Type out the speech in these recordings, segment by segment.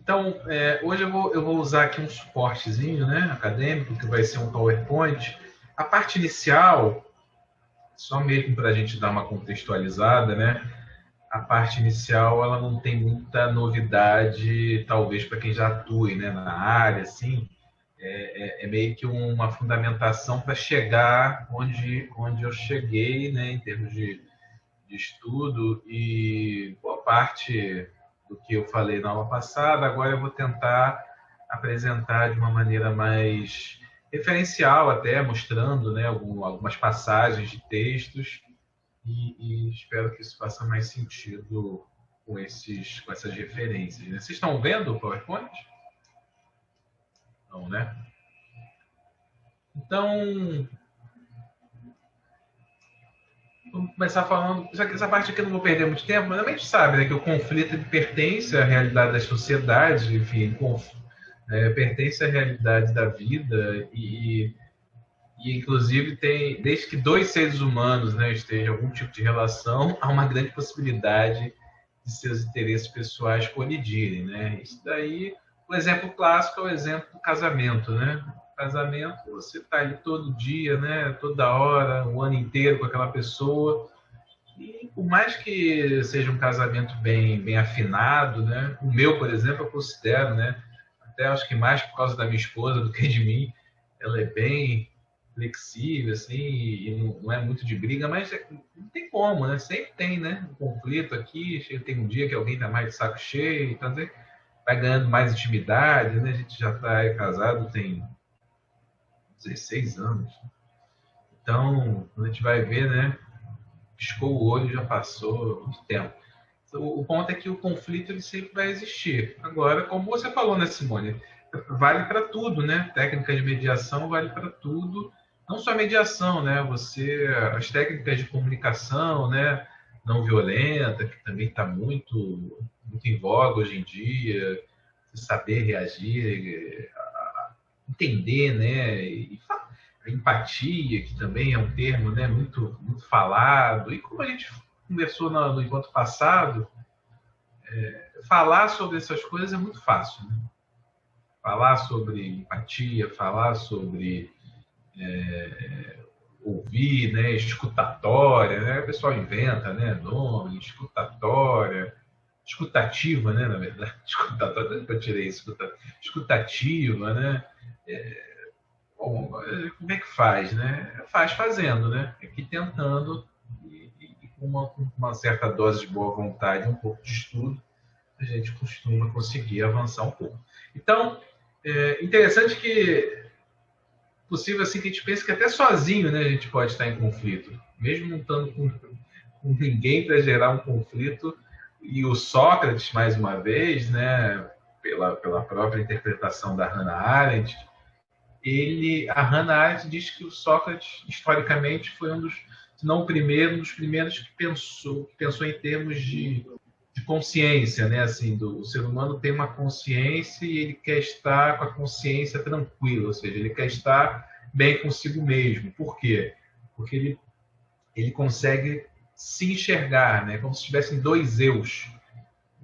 Então, hoje eu vou usar aqui um suportezinho, né, acadêmico, que vai ser um PowerPoint. A parte inicial, só mesmo para a gente dar uma contextualizada, né? A parte inicial ela não tem muita novidade, talvez para quem já atue, né, na área, assim. É meio que uma fundamentação para chegar onde eu cheguei, né, em termos de estudo, e boa parte do que eu falei na aula passada, agora eu vou tentar apresentar de uma maneira mais referencial, até mostrando, né, algumas passagens de textos, e espero que isso faça mais sentido com essas referências, né? Vocês estão vendo o PowerPoint? Não, né? Então, vamos começar falando. Essa parte aqui eu não vou perder muito tempo, mas a gente sabe, né, que o conflito pertence à realidade das sociedades, enfim, pertence à realidade da vida e inclusive tem, desde que dois seres humanos, né, estejam em algum tipo de relação, há uma grande possibilidade de seus interesses pessoais colidirem, né? Isso daí, o exemplo clássico é o exemplo do casamento, né? O casamento, você está ali todo dia, né? Toda hora, o ano inteiro com aquela pessoa, e por mais que seja um casamento bem afinado, né? O meu, por exemplo, eu considero, né? Até acho que mais por causa da minha esposa do que de mim, ela é bem flexível, assim, e não é muito de briga, mas não tem como, né? Sempre tem, né? Um conflito aqui, tem um dia que alguém tá mais de saco cheio, então vai ganhando mais intimidade, né? A gente já está casado tem 16 anos. Então, quando a gente vai ver, né? Piscou o olho, já passou muito tempo. Então, o ponto é que o conflito ele sempre vai existir. Agora, como você falou, né, Simone? Vale para tudo, né? Técnica de mediação vale para tudo. Não só a mediação, né? As técnicas de comunicação, né? Não violenta, que também está muito em voga hoje em dia. Saber reagir, entender, né? E a empatia, que também é um termo, né? Muito falado. E como a gente conversou no encontro passado, falar sobre essas coisas é muito fácil, né? Falar sobre empatia, falar sobre ouvir, né, escutatória, né? O pessoal inventa, né, nome, escutatória, escutativa, né, na verdade, escutatória, eu tirei isso, escutativa, né? Bom, como é que faz, né? Faz fazendo, né? Aqui tentando e com uma certa dose de boa vontade, um pouco de estudo, a gente costuma conseguir avançar um pouco. Então, interessante que possível assim que a gente pense que até sozinho, né, a gente pode estar em conflito, mesmo não estando com ninguém para gerar um conflito. E o Sócrates, mais uma vez, né, pela própria interpretação da Hannah Arendt, a Hannah Arendt diz que o Sócrates, historicamente, foi se não o primeiro, um dos primeiros que pensou em termos de consciência, né? Assim, o ser humano tem uma consciência e ele quer estar com a consciência tranquila, ou seja, ele quer estar bem consigo mesmo. Por quê? Porque ele consegue se enxergar, né? Como se tivessem dois eus.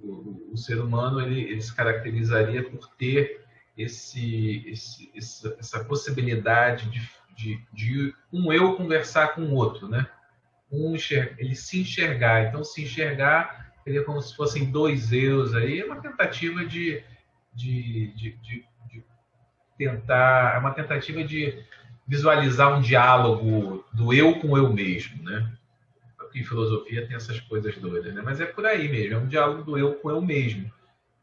O ser humano ele se caracterizaria por ter essa possibilidade de um eu conversar com o outro, né? Ele se enxergar. Então, se enxergar seria como se fossem dois eus aí. É uma tentativa de tentar. É uma tentativa de visualizar um diálogo do eu com o eu mesmo, né? Porque em filosofia tem essas coisas doidas, né? Mas é por aí mesmo, é um diálogo do eu com o eu mesmo.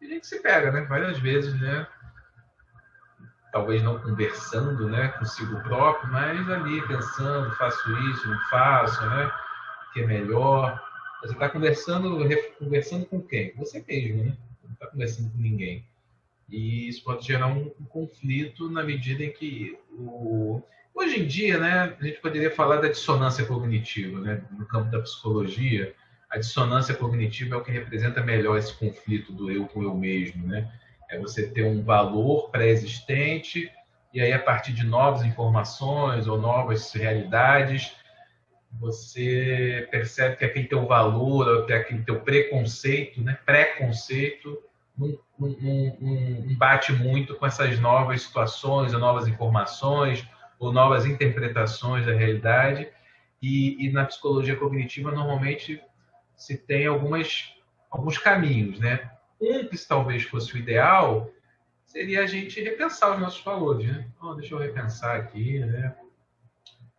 E a gente se pega, né? Várias vezes, né? Talvez não conversando, né, consigo próprio, mas ali pensando, faço isso, não faço, né? O que é melhor. Você está conversando com quem? Você mesmo, né? Não está conversando com ninguém. E isso pode gerar um conflito na medida em que hoje em dia, né, a gente poderia falar da dissonância cognitiva, né? No campo da psicologia, a dissonância cognitiva é o que representa melhor esse conflito do eu com o eu mesmo, né? É você ter um valor pré-existente e aí a partir de novas informações ou novas realidades você percebe que aquele teu valor, que aquele teu preconceito, né, preconceito não bate muito com essas novas situações, ou novas informações, ou novas interpretações da realidade. E na psicologia cognitiva, normalmente, se tem alguns caminhos, né? Um que talvez fosse o ideal seria a gente repensar os nossos valores, né? Oh, deixa eu repensar aqui, né?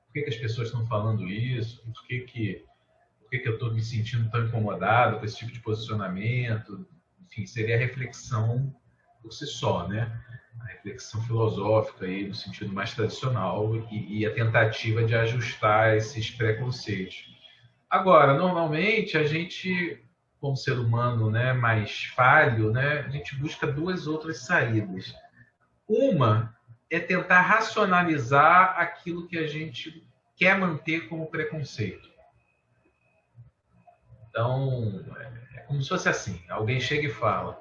Por que as pessoas estão falando isso? Por que eu estou me sentindo tão incomodado com esse tipo de posicionamento? Enfim, seria a reflexão por si só, né? A reflexão filosófica aí, no sentido mais tradicional e a tentativa de ajustar esses preconceitos. Agora, normalmente, a gente, como ser humano, né, mais falho, né, a gente busca duas outras saídas. Uma é tentar racionalizar aquilo que a gente quer manter como preconceito. Então, é como se fosse assim: alguém chega e fala,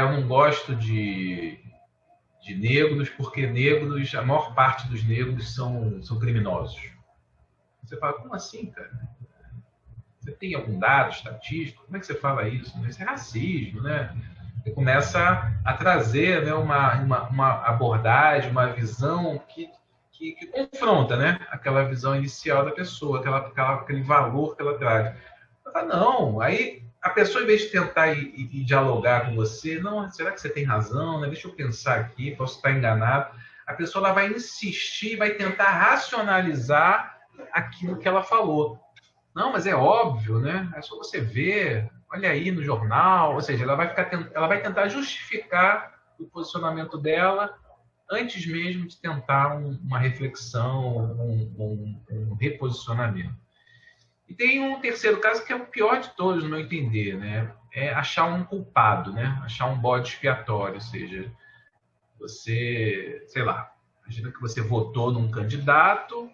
eu não gosto de negros porque negros, a maior parte dos negros são criminosos. Você fala, como assim, cara? Você tem algum dado estatístico? Como é que você fala isso? Isso é racismo, né? Você começa a trazer, né, uma abordagem, uma visão que confronta, né, aquela visão inicial da pessoa, aquele valor que ela traz. Ela fala, não, aí a pessoa, em vez de tentar ir dialogar com você, não, será que você tem razão? Né? Deixa eu pensar aqui, posso estar enganado. A pessoa ela vai insistir, vai tentar racionalizar aquilo que ela falou. Não, mas é óbvio, né? É só você ver, olha aí no jornal, ou seja, ela vai tentar justificar o posicionamento dela antes mesmo de tentar uma reflexão, um reposicionamento. E tem um terceiro caso que é o pior de todos, no meu entender, né? É achar um culpado, né? Achar um bode expiatório, ou seja, você, sei lá, imagina que você votou num candidato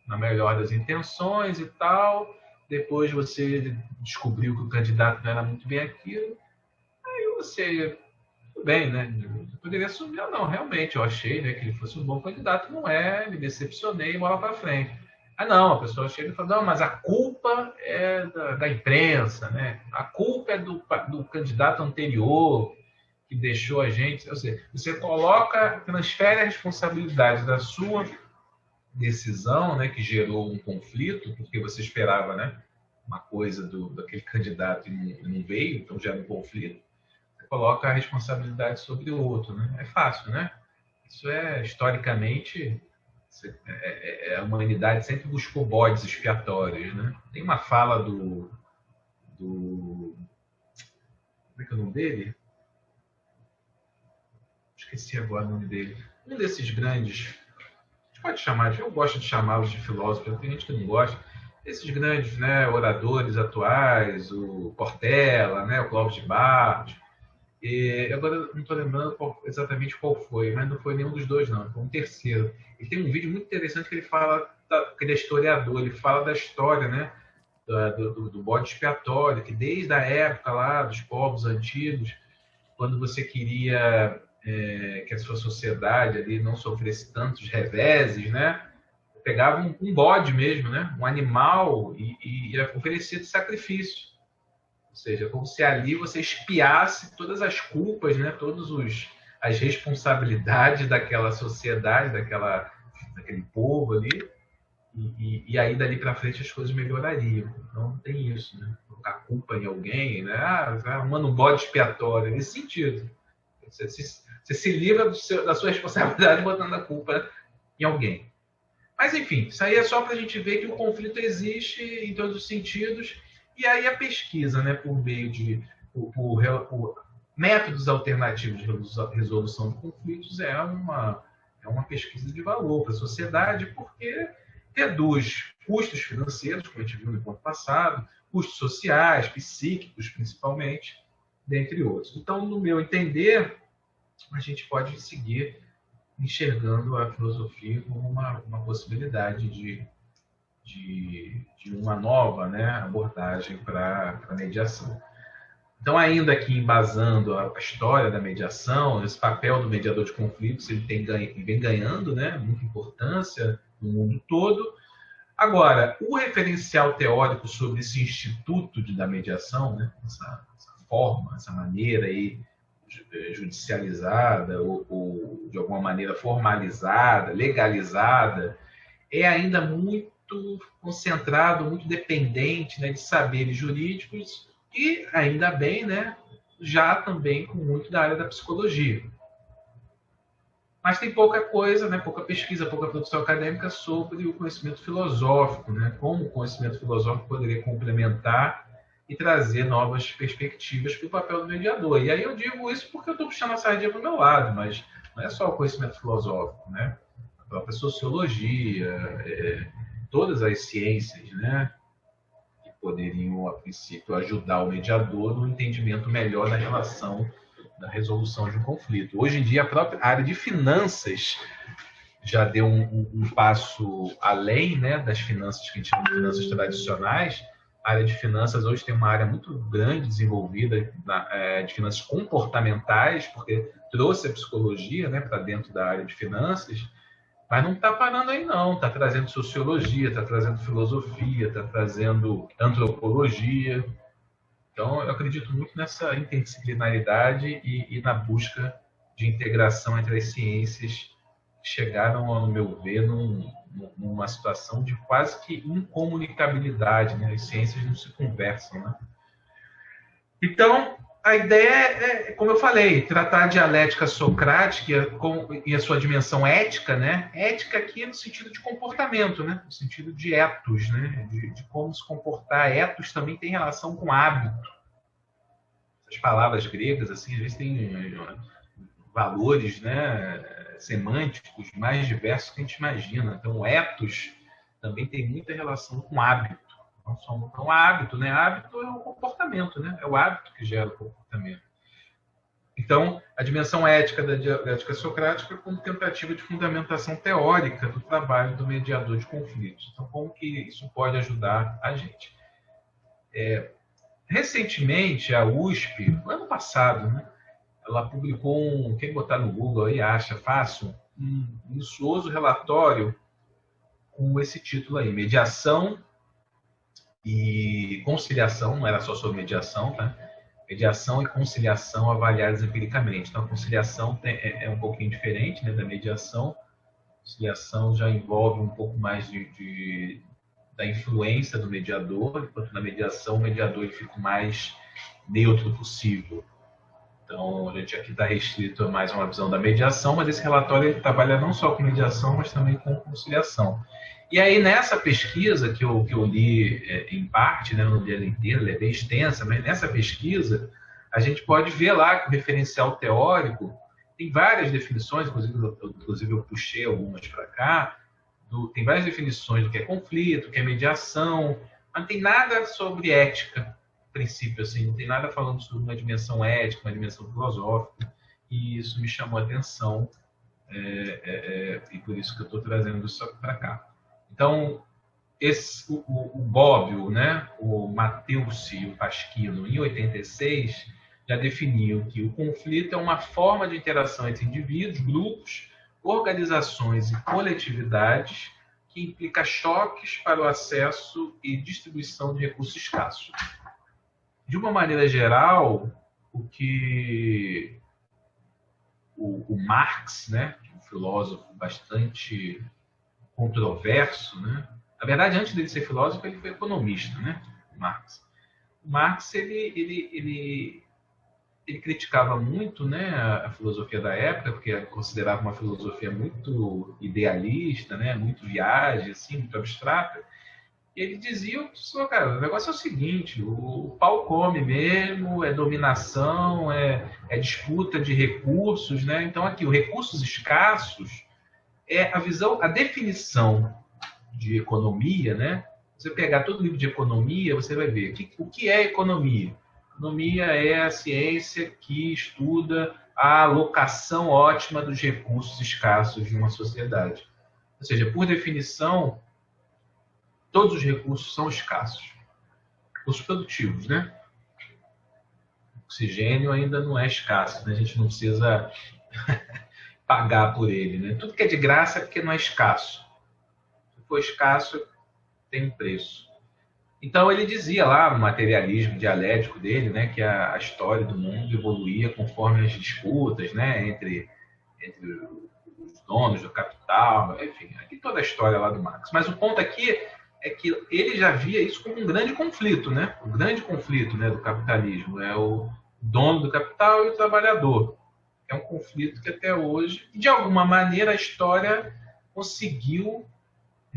na melhor das intenções e tal, depois você descobriu que o candidato não era muito bem aquilo, aí você, tudo bem, né? Poderia assumir, não, realmente, eu achei, né, que ele fosse um bom candidato, não é, me decepcionei, bola para frente. Não, a pessoa chega e fala, não, mas a culpa é da imprensa, né? A culpa é do candidato anterior que deixou a gente. Ou seja, você transfere a responsabilidade da sua decisão, né, que gerou um conflito, porque você esperava, né, uma coisa daquele candidato e não veio, então gera um conflito. Você coloca a responsabilidade sobre o outro, né? É fácil, né? Isso é, historicamente, a humanidade sempre buscou bodes expiatórios, né? Tem uma fala como é que é o nome dele? Esqueci agora o nome dele. Um desses grandes, a gente pode chamar, eu gosto de chamá-los de filósofos, tem gente que não gosta. Esses grandes, né, oradores atuais, o Portela, né, o Clóvis de Barros. Agora não estou lembrando exatamente qual foi, mas não foi nenhum dos dois, não. Foi um terceiro. Ele tem um vídeo muito interessante que ele fala, que ele é historiador, ele fala da história, né, do bode expiatório, que desde a época lá dos povos antigos, quando você queria que a sua sociedade ali não sofresse tantos reveses, né, pegava um bode mesmo, né, um animal e oferecia de sacrifício. Ou seja, como se ali você expiasse todas as culpas, né, as responsabilidades daquela sociedade, daquele povo ali, e aí dali para frente as coisas melhorariam. Então tem isso, né? Colocar culpa em alguém, né? Arrumando um bode expiatório, nesse sentido. Você se livra da sua responsabilidade botando a culpa em alguém. Mas, enfim, isso aí é só para a gente ver que o conflito existe em todos os sentidos. E aí a pesquisa, né, por meio de por métodos alternativos de resolução de conflitos é uma pesquisa de valor para a sociedade, porque reduz custos financeiros, como a gente viu no encontro passado, custos sociais, psíquicos, principalmente, dentre outros. Então, no meu entender, a gente pode seguir enxergando a filosofia como uma possibilidade de uma nova, né, abordagem para a mediação. Então, ainda aqui embasando a história da mediação, esse papel do mediador de conflitos, ele vem ganhando, né, muita importância no mundo todo. Agora, o referencial teórico sobre esse instituto da mediação, né, essa forma, essa maneira aí judicializada ou de alguma maneira formalizada, legalizada, é ainda muito concentrado, muito dependente, né, de saberes jurídicos e, ainda bem, né, já também com muito da área da psicologia. Mas tem pouca coisa, né, pouca pesquisa, pouca produção acadêmica sobre o conhecimento filosófico, né, como o conhecimento filosófico poderia complementar e trazer novas perspectivas para o papel do mediador. E aí eu digo isso porque eu estou puxando a sardinha para o meu lado, mas não é só o conhecimento filosófico, né? A própria sociologia, todas as ciências, né, que poderiam, a princípio, ajudar o mediador no entendimento melhor da relação, da resolução de um conflito. Hoje em dia, a própria área de finanças já deu um passo além, né, das finanças que a gente chama de finanças tradicionais. A área de finanças hoje tem uma área muito grande desenvolvida de finanças comportamentais, porque trouxe a psicologia, né, para dentro da área de finanças, mas não está parando aí não, está trazendo sociologia, está trazendo filosofia, está trazendo antropologia. Então, eu acredito muito nessa interdisciplinaridade e na busca de integração entre as ciências, que chegaram, no meu ver, numa situação de quase que incomunicabilidade, né? As ciências não se conversam, né? Então, a ideia como eu falei, tratar a dialética socrática e a sua dimensão ética, né? Ética aqui no sentido de comportamento, né? No sentido de ethos, né? De como se comportar. Ethos também tem relação com hábito. As palavras gregas, assim, às vezes têm valores, né, semânticos mais diversos que a gente imagina. Então, ethos também tem muita relação com hábito. Então, hábito, né? Hábito é o comportamento, né? É o hábito que gera o comportamento. Então, a dimensão ética da dialética socrática como tentativa de fundamentação teórica do trabalho do mediador de conflitos. Então, como que isso pode ajudar a gente? Recentemente, a USP, no ano passado, né, ela publicou quem botar no Google aí acha fácil, um minucioso relatório com esse título aí, Mediação e Conciliação, não era só sobre mediação, tá? Mediação e conciliação avaliadas empiricamente. Então, a conciliação é um pouquinho diferente, né, da mediação. A conciliação já envolve um pouco mais da influência do mediador, enquanto na mediação o mediador ele fica o mais neutro possível. Então, a gente aqui está restrito a mais uma visão da mediação, mas esse relatório ele trabalha não só com mediação, mas também com conciliação. E aí, nessa pesquisa que eu li em parte, né, não li ela inteira, ela é bem extensa, mas nessa pesquisa a gente pode ver lá que o referencial teórico tem várias definições, inclusive eu puxei algumas para cá, tem várias definições do que é conflito, do que é mediação, mas não tem nada sobre ética, princípio, assim, não tem nada falando sobre uma dimensão ética, uma dimensão filosófica, e isso me chamou a atenção, e por isso que eu estou trazendo isso para cá. Então, o Bobbio, né, o Matheus e o Pasquino, em 86, já definiu que o conflito é uma forma de interação entre indivíduos, grupos, organizações e coletividades que implica choques para o acesso e distribuição de recursos escassos. De uma maneira geral, o que o Marx, né, um filósofo bastante controverso, né? Na verdade, antes dele ser filósofo, ele foi economista, né? Marx. O Marx ele criticava muito, né, a filosofia da época, porque considerava uma filosofia muito idealista, né, muito viagem, assim, muito abstrata. E ele dizia, cara, o negócio é o seguinte, o pau come mesmo, é dominação, é disputa de recursos, né? Então aqui, os recursos escassos é a definição de economia, né? Você pegar todo livro de economia, você vai ver o que é economia. Economia é a ciência que estuda a alocação ótima dos recursos escassos de uma sociedade. Ou seja, por definição, todos os recursos são escassos. Recursos produtivos, né? O oxigênio ainda não é escasso, né? A gente não precisa pagar por ele, né? Tudo que é de graça é porque não é escasso. Se for escasso, tem um preço. Então ele dizia lá no materialismo dialético dele, né, que a história do mundo evoluía conforme as disputas, né, entre os donos do capital, enfim, aqui toda a história lá do Marx. Mas o ponto aqui é que ele já via isso como um grande conflito, né? O grande conflito, né, do capitalismo é o dono do capital e o trabalhador. É um conflito que até hoje, de alguma maneira, a história conseguiu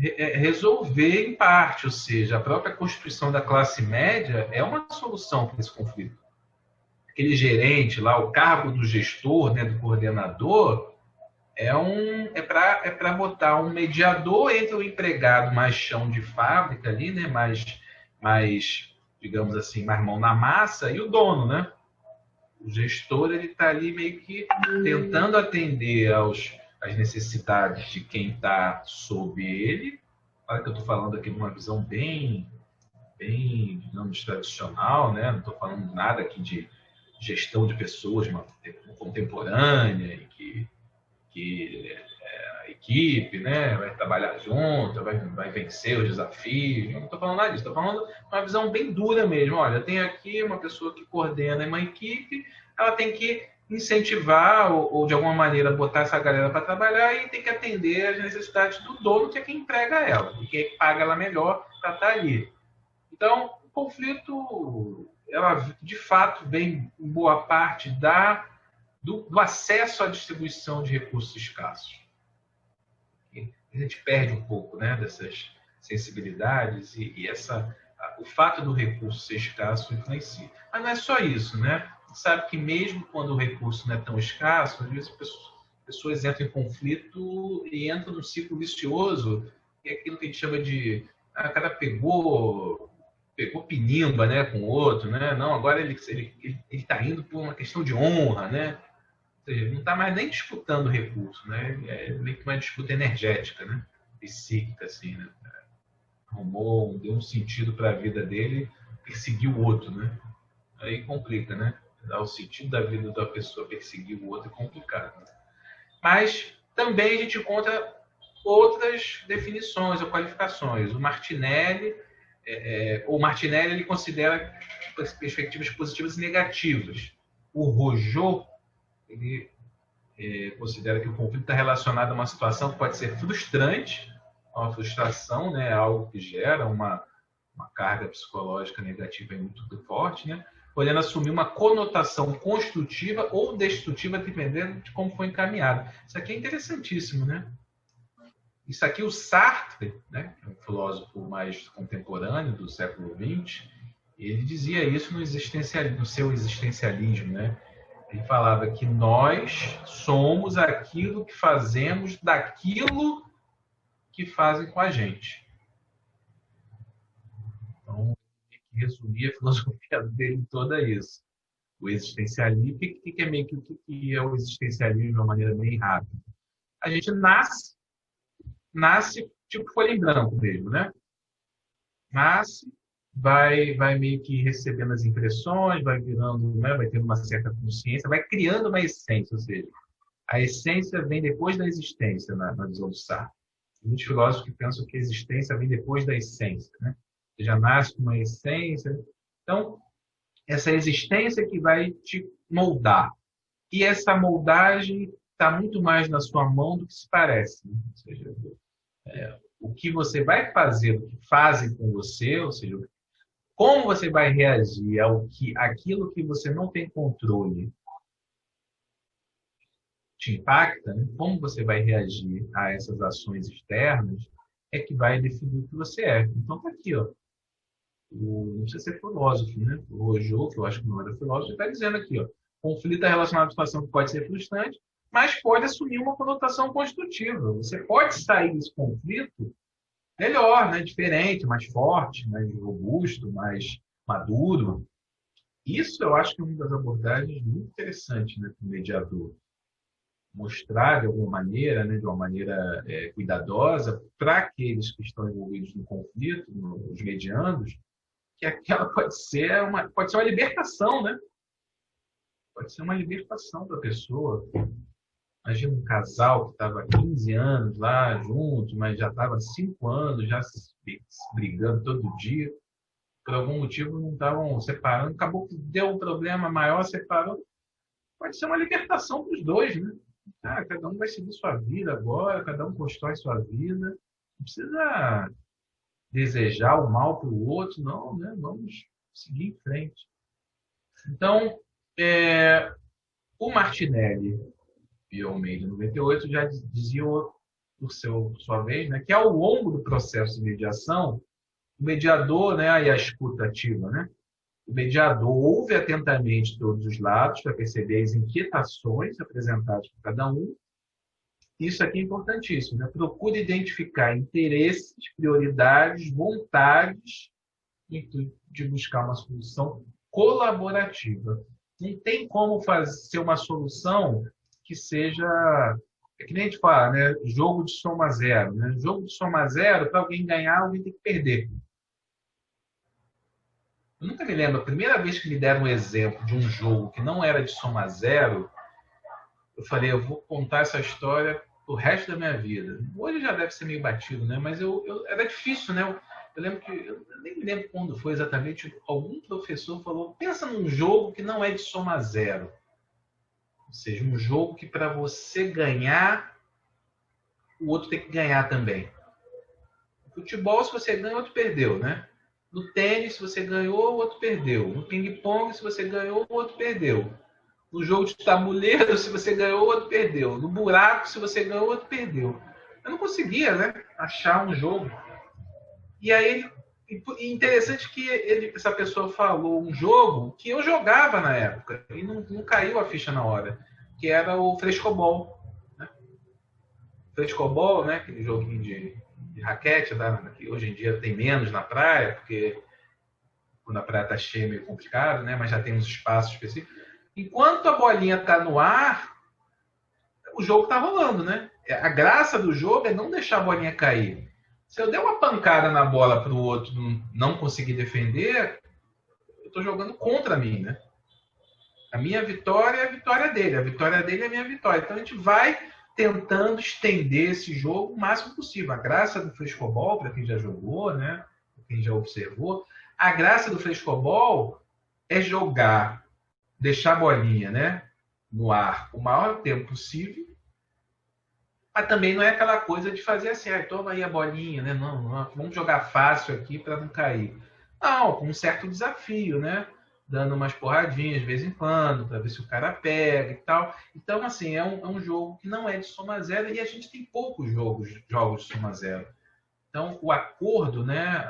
resolver em parte, ou seja, a própria constituição da classe média é uma solução para esse conflito. Aquele gerente lá, o cargo do gestor, né, do coordenador, é para botar um mediador entre o empregado mais chão de fábrica ali, né, mais digamos assim, mais mão na massa, e o dono, né? O gestor ele está ali meio que tentando atender às necessidades de quem está sob ele. Claro que eu estou falando aqui de uma visão bem, digamos, tradicional, né? Não estou falando nada aqui de gestão de pessoas, uma contemporânea, e que a equipe, né, vai trabalhar junto, vai vencer os desafios. Eu não estou falando nada disso, estou falando uma visão bem dura mesmo. Olha, eu tenho aqui uma pessoa que coordena uma equipe, ela tem que incentivar ou de alguma maneira botar essa galera para trabalhar e tem que atender às necessidades do dono, que é quem emprega ela, e quem paga ela melhor para estar ali. Então, o conflito, ela de fato vem em boa parte do acesso à distribuição de recursos escassos. A gente perde um pouco, né, dessas sensibilidades o fato do recurso ser escasso influencia. Mas não é só isso, né? A gente sabe que mesmo quando o recurso não é tão escasso, às vezes pessoas entram em conflito e entram num ciclo vicioso, que é aquilo que a gente chama de o cara pegou pinimba, né, com o outro, né? Não, agora ele está indo por uma questão de honra, né? Ou seja, ele não está mais nem disputando recurso, né? É meio que uma disputa energética, né? Psíquica, assim, né? Deu um sentido para a vida dele, perseguir o outro, né? Aí complica, né? Dar o sentido da vida da pessoa, perseguir o outro é complicado. Né? Mas também a gente encontra outras definições ou qualificações. O Martinelli ele considera perspectivas positivas e negativas. O Rousseau ele considera que o conflito está relacionado a uma situação que pode ser frustrante, uma frustração, né, algo que gera uma carga psicológica negativa muito forte, né, podendo assumir uma conotação construtiva ou destrutiva, dependendo de como foi encaminhado. Isso aqui é interessantíssimo, né? Isso aqui, o Sartre, né, um filósofo mais contemporâneo do século XX, ele dizia isso no seu existencialismo, né? Ele falava que nós somos aquilo que fazemos daquilo que fazem com a gente. Então, resumir a filosofia dele toda isso. O existencialismo, o que é meio que o que é o existencialismo de uma maneira bem rápida? A gente nasce tipo folha em branco mesmo, né? Nasce, vai meio que recebendo as impressões, vai virando, né, vai tendo uma certa consciência, vai criando uma essência, ou seja, a essência vem depois da existência, na visão do Sartre. Tem muitos filósofos que pensam que a existência vem depois da essência, né? Você já nasce com uma essência. Então, essa existência que vai te moldar. E essa moldagem está muito mais na sua mão do que se parece. Né? Ou seja, o que você vai fazer, o que fazem com você, ou seja, como você vai reagir aquilo que você não tem controle te impacta, né? Como você vai reagir a essas ações externas é que vai definir o que você é. Então tá aqui, ó. Não precisa ser filósofo, né? O Rojo, que eu acho que não era filósofo, está dizendo aqui, ó. Conflito é relacionado a uma situação que pode ser frustrante, mas pode assumir uma conotação construtiva. Você pode sair desse conflito melhor, né? Diferente, mais forte, mais robusto, mais maduro. Isso eu acho que é uma das abordagens muito interessantes, né, para o mediador. Mostrar de alguma maneira, né, de uma maneira cuidadosa, para aqueles que estão envolvidos no conflito, os mediandos, que aquela pode ser uma libertação, né? Pode ser uma libertação da pessoa. Imagina um casal que estava há 15 anos lá junto, mas já estava há 5 anos já se brigando todo dia. por algum motivo não estavam separando, acabou que deu um problema maior, separou. Pode ser uma libertação para os dois, né? Ah, cada um vai seguir sua vida agora, cada um constrói sua vida. Não precisa desejar o mal para o outro, não, né? Vamos seguir em frente. Então, o Martinelli e o Almeida, em 98, já diziam, por sua vez, né, que ao longo do processo de mediação, o mediador, né, e a escuta ativa, né, o mediador ouve atentamente todos os lados para perceber as inquietações apresentadas por cada um. Isso aqui é importantíssimo, né? Procure identificar interesses, prioridades, vontades de buscar uma solução colaborativa. Não tem como fazer uma solução que seja, é que nem a gente fala, né? Jogo de soma zero. Né? Jogo de soma zero, para alguém ganhar, alguém tem que perder. Eu nunca me lembro, a primeira vez que me deram um exemplo de um jogo que não era de soma zero, eu falei, eu vou contar essa história o resto da minha vida. Hoje já deve ser meio batido, né? Mas era difícil, né? Eu lembro que, eu nem me lembro quando foi exatamente, algum professor falou, pensa num jogo que não é de soma zero. Ou seja, um jogo que para você ganhar, o outro tem que ganhar também. No futebol, se você ganha, o outro perdeu, né? No tênis, se você ganhou, o outro perdeu. No ping-pong, se você ganhou, o outro perdeu. No jogo de tabuleiro, se você ganhou, o outro perdeu. No buraco, se você ganhou, o outro perdeu. Eu não conseguia, né? Achar um jogo. E aí, interessante que essa pessoa falou um jogo que eu jogava na época e não caiu a ficha na hora, que era o Frescobol. Né? Frescobol, né? Aquele joguinho de raquete, que hoje em dia tem menos na praia, porque quando a praia está cheia é meio complicado, né? Mas já tem uns espaços específicos. Enquanto a bolinha está no ar, o jogo está rolando, né? A graça do jogo é não deixar a bolinha cair. Se eu der uma pancada na bola para o outro não conseguir defender, eu estou jogando contra mim, né? A minha vitória é a vitória dele, a vitória dele é a minha vitória. Então a gente vai tentando estender esse jogo o máximo possível. A graça do frescobol, para quem já jogou, né? Para quem já observou, a graça do frescobol é jogar, deixar a bolinha, né? No ar o maior tempo possível. Mas também não é aquela coisa de fazer assim, ah, toma aí a bolinha, né? Não, não, vamos jogar fácil aqui para não cair. Não, com um certo desafio, né? Dando umas porradinhas de vez em quando, para ver se o cara pega e tal. Então, assim, é um jogo que não é de soma zero e a gente tem poucos jogos de soma zero. Então, o acordo, né?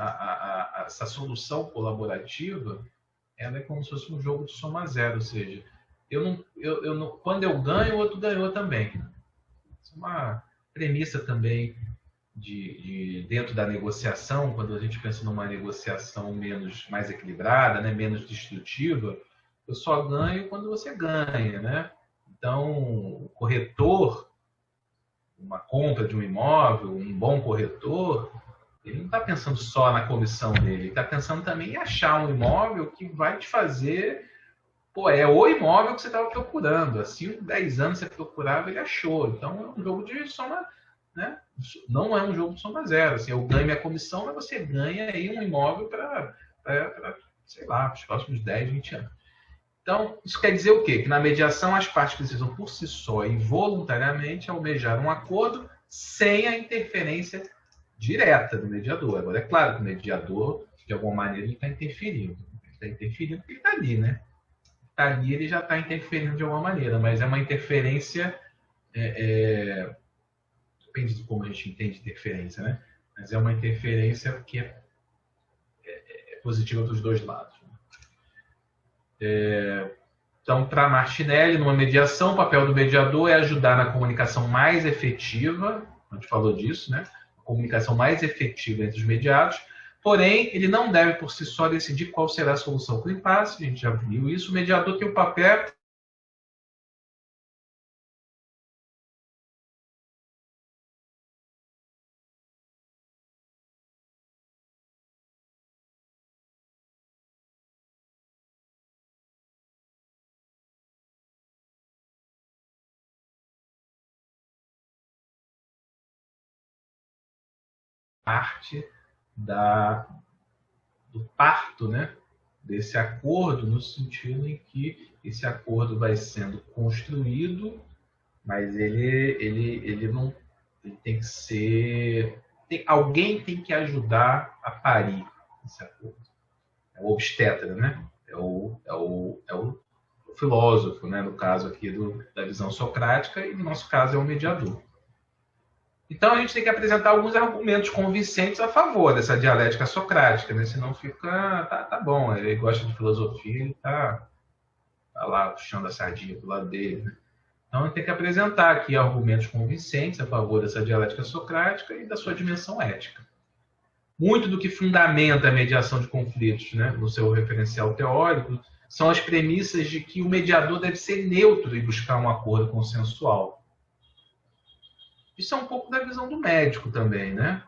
Essa solução colaborativa, ela é como se fosse um jogo de soma zero, ou seja, eu não, quando eu ganho, o outro ganhou também. Isso é uma premissa também dentro da negociação, quando a gente pensa numa negociação mais equilibrada, né, menos destrutiva, eu só ganho quando você ganha, né? Então, o corretor, uma compra de um imóvel, um bom corretor, ele não está pensando só na comissão dele, ele está pensando também em achar um imóvel que vai te fazer. Pô, é o imóvel que você estava procurando. Há 5, 10 anos você procurava, ele achou. Então é um jogo de soma, né? Não é um jogo de soma zero. Assim, eu ganho minha comissão, mas você ganha aí um imóvel para, sei lá, os próximos 10, 20 anos. Então, isso quer dizer o quê? Que na mediação as partes precisam por si só e voluntariamente almejar um acordo sem a interferência direta do mediador. Agora, é claro que o mediador, de alguma maneira, ele está interferindo. Ele está interferindo porque ele está ali, né? Ali ele já está interferindo de alguma maneira, mas é uma interferência, depende de como a gente entende interferência, né? Mas é uma interferência que é positiva dos dois lados. Então, para Martinelli, numa mediação, o papel do mediador é ajudar na comunicação mais efetiva, a gente falou disso, né? A comunicação mais efetiva entre os mediados, porém, ele não deve por si só decidir qual será a solução para o impasse, a gente já viu isso. O mediador tem o papel parte da do parto, né, desse acordo, no sentido em que esse acordo vai sendo construído, mas ele não ele tem que ser. Alguém tem que ajudar a parir esse acordo. É o obstetra, né? É o filósofo, né? No caso aqui da visão socrática, e no nosso caso é o mediador. Então a gente tem que apresentar alguns argumentos convincentes a favor dessa dialética socrática, né? Senão fica, tá bom, ele gosta de filosofia, ele tá lá puxando a sardinha pro lado dele, né? Então a gente tem que apresentar aqui argumentos convincentes a favor dessa dialética socrática e da sua dimensão ética. Muito do que fundamenta a mediação de conflitos, né, no seu referencial teórico, são as premissas de que o mediador deve ser neutro e buscar um acordo consensual. Isso é um pouco da visão do médico também, né?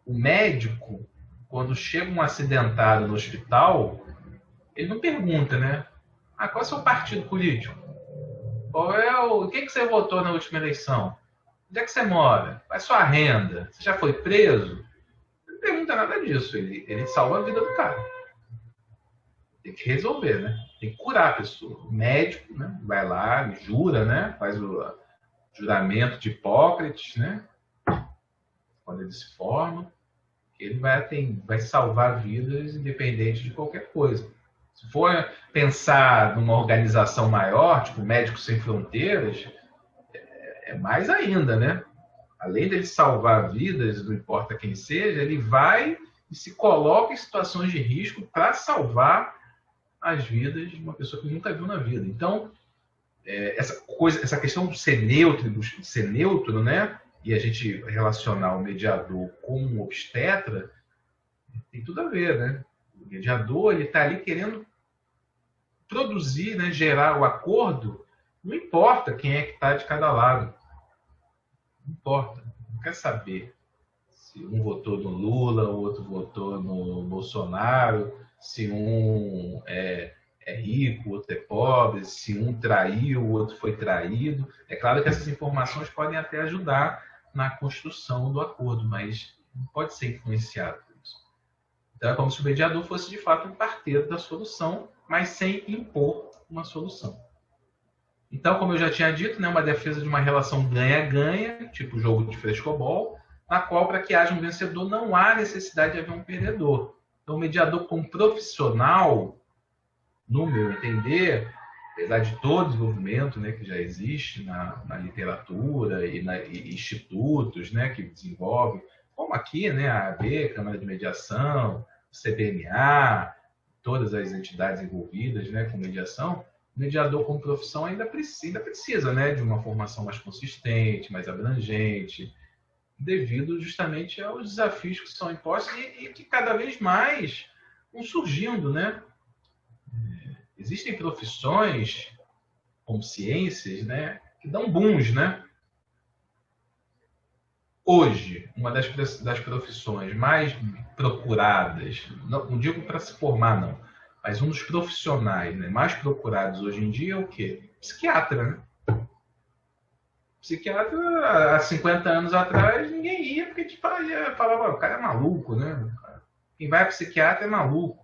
O médico, quando chega um acidentado no hospital, ele não pergunta, né? Qual é o seu partido político? Quem que você votou na última eleição? Onde é que você mora? Qual é a sua renda? Você já foi preso? Não pergunta nada disso. Ele salva a vida do cara. Tem que resolver, né? Tem que curar a pessoa. O médico, né, vai lá, jura, né? Faz o juramento de Hipócrates, né? Quando ele se forma, ele vai salvar vidas independente de qualquer coisa. Se for pensar numa organização maior, tipo Médicos Sem Fronteiras, é mais ainda, né? Além dele salvar vidas, não importa quem seja, ele vai e se coloca em situações de risco para salvar as vidas de uma pessoa que nunca viu na vida. Então, essa questão de ser neutro, né? E a gente relacionar o mediador com o obstetra, tem tudo a ver, né? O mediador, ele está ali querendo produzir, né, gerar o acordo, não importa quem é que está de cada lado. Não importa. Não quer saber se um votou no Lula, o outro votou no Bolsonaro, se um é rico, o outro é pobre, se um traiu, o outro foi traído. É claro que essas informações podem até ajudar na construção do acordo, mas não pode ser influenciado por isso. Então é como se o mediador fosse de fato um parteiro da solução, mas sem impor uma solução. Então, como eu já tinha dito, né, uma defesa de uma relação ganha-ganha, tipo jogo de frescobol, na qual, para que haja um vencedor, não há necessidade de haver um perdedor. Então, o mediador, como profissional, no meu entender, apesar de todo o desenvolvimento, né, que já existe na literatura e institutos, né, que desenvolvem, como aqui, né, a AB, Câmara de Mediação, o CBMA, todas as entidades envolvidas, né, com mediação, o mediador como profissão ainda precisa, né, de uma formação mais consistente, mais abrangente, devido justamente aos desafios que são impostos e que cada vez mais vão surgindo, né? Existem profissões, como ciências, né, que dão booms, né? Hoje, uma das profissões mais procuradas, não digo para se formar, não, mas um dos profissionais, né, mais procurados hoje em dia é o quê? Psiquiatra, né? Psiquiatra, há 50 anos atrás, ninguém ia, porque tipo, falava, o cara é maluco, né? Quem vai a psiquiatra é maluco.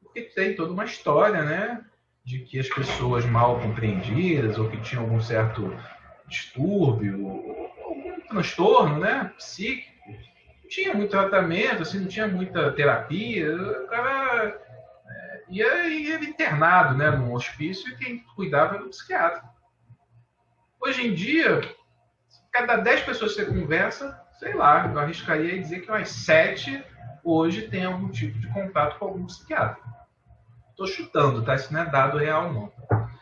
Porque tem toda uma história, né? De que as pessoas mal compreendidas, ou que tinham algum certo distúrbio, ou algum transtorno, né? Psíquico, não tinha muito tratamento, assim, não tinha muita terapia, o cara ia internado, né, num hospício, e quem cuidava era o psiquiatra. Hoje em dia, cada 10 pessoas que você conversa, sei lá, eu arriscaria dizer que umas 7 hoje tem algum tipo de contato com algum psiquiatra. Estou chutando, tá? Isso não é dado real, não.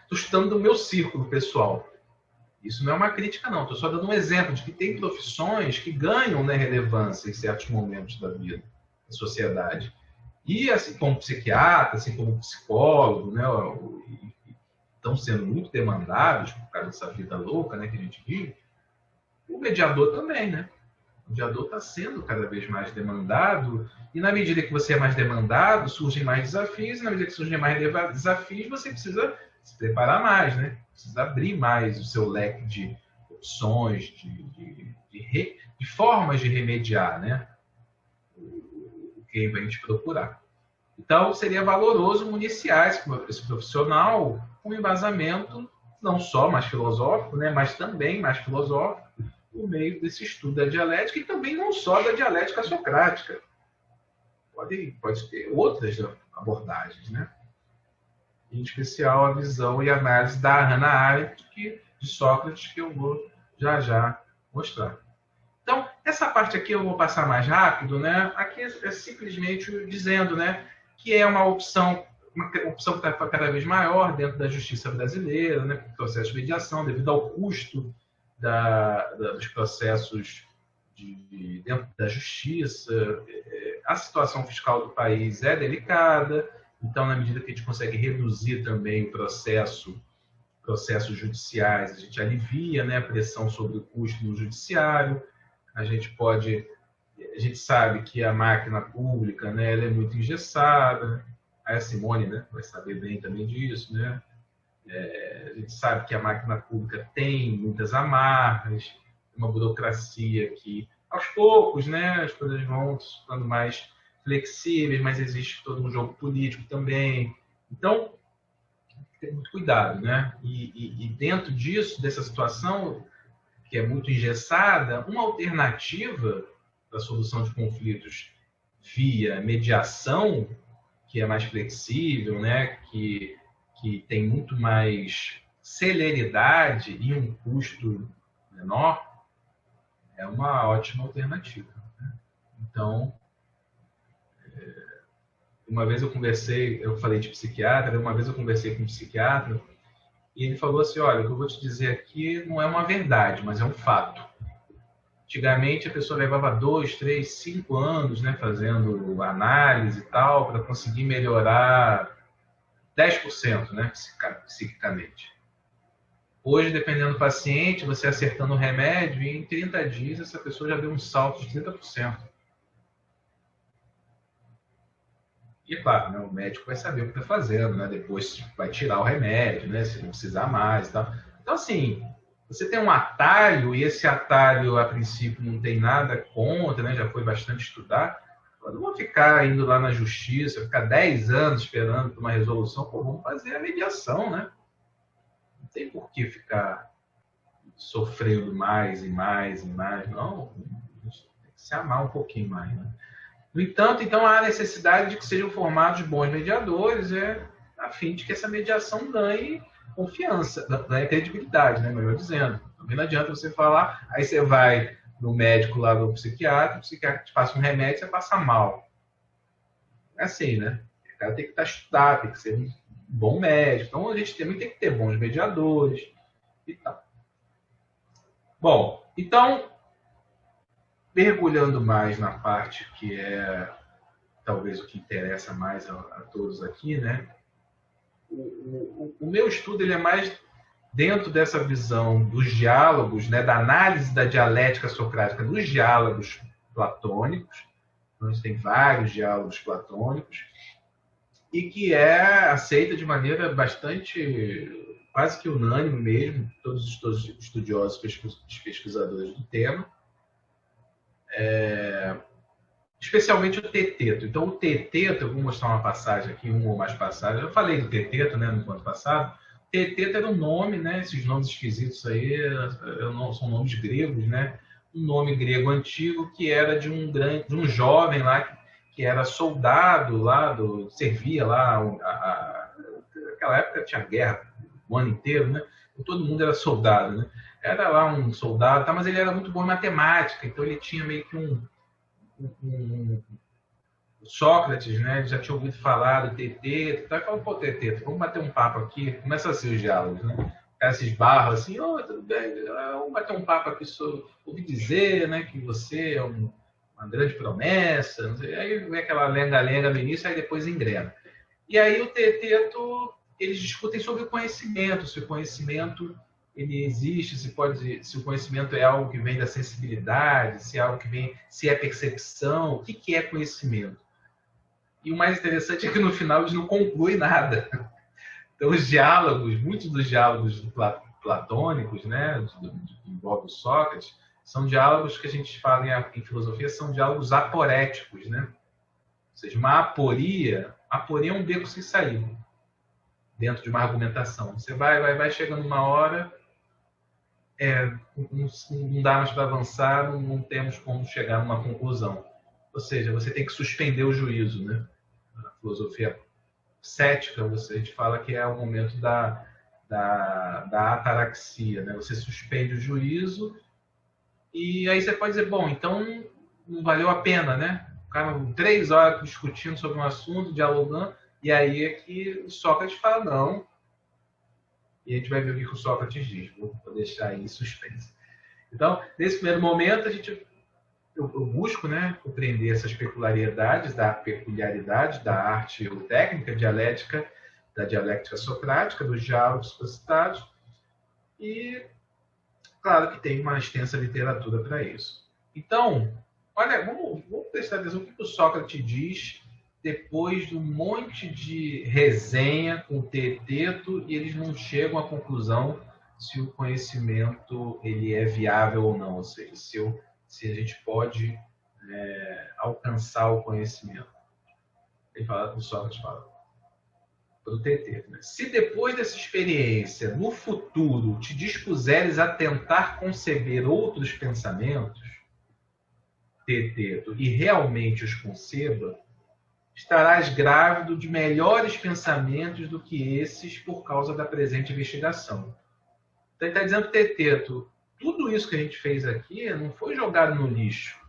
Estou chutando do meu círculo pessoal. Isso não é uma crítica, não. Estou só dando um exemplo de que tem profissões que ganham, né, relevância em certos momentos da vida, da sociedade. E assim como psiquiatra, assim como psicólogo, né, estão sendo muito demandados por causa dessa vida louca, né, que a gente vive, o mediador também, né? O mediador está sendo cada vez mais demandado, e na medida que você é mais demandado, surgem mais desafios, e na medida que surgem mais desafios, você precisa se preparar mais, né? Precisa abrir mais o seu leque de opções, de formas de remediar, né? Quem vai te procurar. Então, seria valoroso municiar esse profissional com embasamento não só mais filosófico, né, mas também mais filosófico, por meio desse estudo da dialética e também não só da dialética socrática. Pode ter outras abordagens, né? Em especial a visão e análise da Hannah Arendt de Sócrates, que eu vou já mostrar. Então, essa parte aqui eu vou passar mais rápido, né? Aqui é simplesmente dizendo, né, que é uma opção que está cada vez maior dentro da justiça brasileira, né, com o processo de mediação, devido ao custo dos processos dentro da justiça. A situação fiscal do país é delicada, então, na medida que a gente consegue reduzir também o processos judiciais, a gente alivia, né, a pressão sobre o custo no judiciário. A gente sabe que a máquina pública, né, ela é muito engessada. A Simone, né, vai saber bem também disso, né? A gente sabe que a máquina pública tem muitas amarras, uma burocracia que, aos poucos, né, as coisas vão ficando mais flexíveis, mas existe todo um jogo político também. Então, tem muito cuidado, né? E dentro disso, dessa situação que é muito engessada, uma alternativa para a solução de conflitos via mediação, que é mais flexível, né? que tem muito mais celeridade e um custo menor, é uma ótima alternativa, né? Então, uma vez eu falei de psiquiatra, uma vez eu conversei com um psiquiatra e ele falou assim, olha, o que eu vou te dizer aqui não é uma verdade, mas é um fato. Antigamente a pessoa levava 2, 3, 5 anos, né, fazendo análise e tal, para conseguir melhorar 10%, né, psiquicamente. Hoje, dependendo do paciente, você acertando o remédio, em 30 dias essa pessoa já deu um salto de 30%. E, claro, né, o médico vai saber o que está fazendo, né? Depois vai tirar o remédio, né? Se não precisar mais e tal. Então, assim, você tem um atalho, e esse atalho, a princípio, não tem nada contra, né? Já foi bastante estudado. Eu não vou ficar indo lá na justiça, ficar 10 anos esperando por uma resolução. Pô, vamos fazer a mediação, né? Não tem por que ficar sofrendo mais e mais e mais. Não, a gente tem que se amar um pouquinho mais, né? No entanto, então, há a necessidade de que sejam formados bons mediadores, a fim de que essa mediação ganhe confiança, ganhe credibilidade, né, melhor dizendo. Também não adianta você falar, aí você vai no médico lá, no psiquiatra, o psiquiatra te passa um remédio e você passa mal. É assim, né? O cara tem que estar estudado, tem que ser um bom médico. Então, a gente também tem que ter bons mediadores e tal. Bom, então, mergulhando mais na parte que é talvez o que interessa mais a todos aqui, né? O meu estudo ele é mais dentro dessa visão dos diálogos, né? Da análise da dialética socrática dos diálogos platônicos. Então, a gente tem vários diálogos platônicos e que é aceita de maneira bastante quase que unânime mesmo, todos os estudiosos, pesquisadores do tema. Especialmente o teteto. Então, o teteto, eu vou mostrar uma passagem aqui, uma ou mais passagens. Eu falei do teteto, né, no encontro passado. Teteto era um nome, né? Esses nomes esquisitos aí são nomes gregos, né? Um nome grego antigo que era de um jovem lá que era soldado lá servia lá. Naquela época tinha guerra o ano inteiro, né? Todo mundo era soldado, né? Era lá um soldado, tá, mas ele era muito bom em matemática, então ele tinha meio que Sócrates, né? Ele já tinha ouvido falar do teteto, então ele falou, pô, teteto, vamos bater um papo aqui. Começa assim os diálogos, né? O cara se esbarra assim, tudo bem, vamos bater um papo aqui sobre, ouvi dizer, né, que você é uma grande promessa, não sei. Aí vem aquela lenga-lenga no início, aí depois engrena. E aí o teteto, eles discutem sobre o conhecimento, se o conhecimento ele existe, se o conhecimento é algo que vem da sensibilidade, se é algo que vem, se é percepção, o que é conhecimento. E o mais interessante é que no final eles não concluem nada. Então os diálogos, muitos dos diálogos platônicos, né, que envolvem Sócrates, são diálogos que a gente fala em filosofia, são diálogos aporéticos, né? Ou seja, uma aporia aporia um beco sem saída dentro de uma argumentação. Você vai chegando uma hora, não dá mais para avançar, não temos como chegar numa conclusão. Ou seja, você tem que suspender o juízo, né? A filosofia cética, a gente fala que é o momento da ataraxia, né? Você suspende o juízo e aí você pode dizer, bom, então não valeu a pena, né? Ficaram 3 horas discutindo sobre um assunto, dialogando, e aí é que o Sócrates fala, não. E a gente vai ver o que o Sócrates diz. Vou deixar aí em suspense. Então, nesse primeiro momento, eu busco, né, compreender essas peculiaridades da arte ou técnica dialética, da dialética socrática, dos diálogos suscitados, e claro que tem uma extensa literatura para isso. Então, olha, vamos prestar atenção no que o Sócrates diz depois de um monte de resenha com o Teeteto e eles não chegam à conclusão se o conhecimento ele é viável ou não, ou seja, se a gente pode alcançar o conhecimento. O Sócrates fala para o Teeteto, né? Se depois dessa experiência, no futuro, te dispuseres a tentar conceber outros pensamentos, Teeteto, e realmente os conceba, estarás grávido de melhores pensamentos do que esses por causa da presente investigação. Então ele está dizendo, Teeteto, tudo isso que a gente fez aqui não foi jogado no lixo.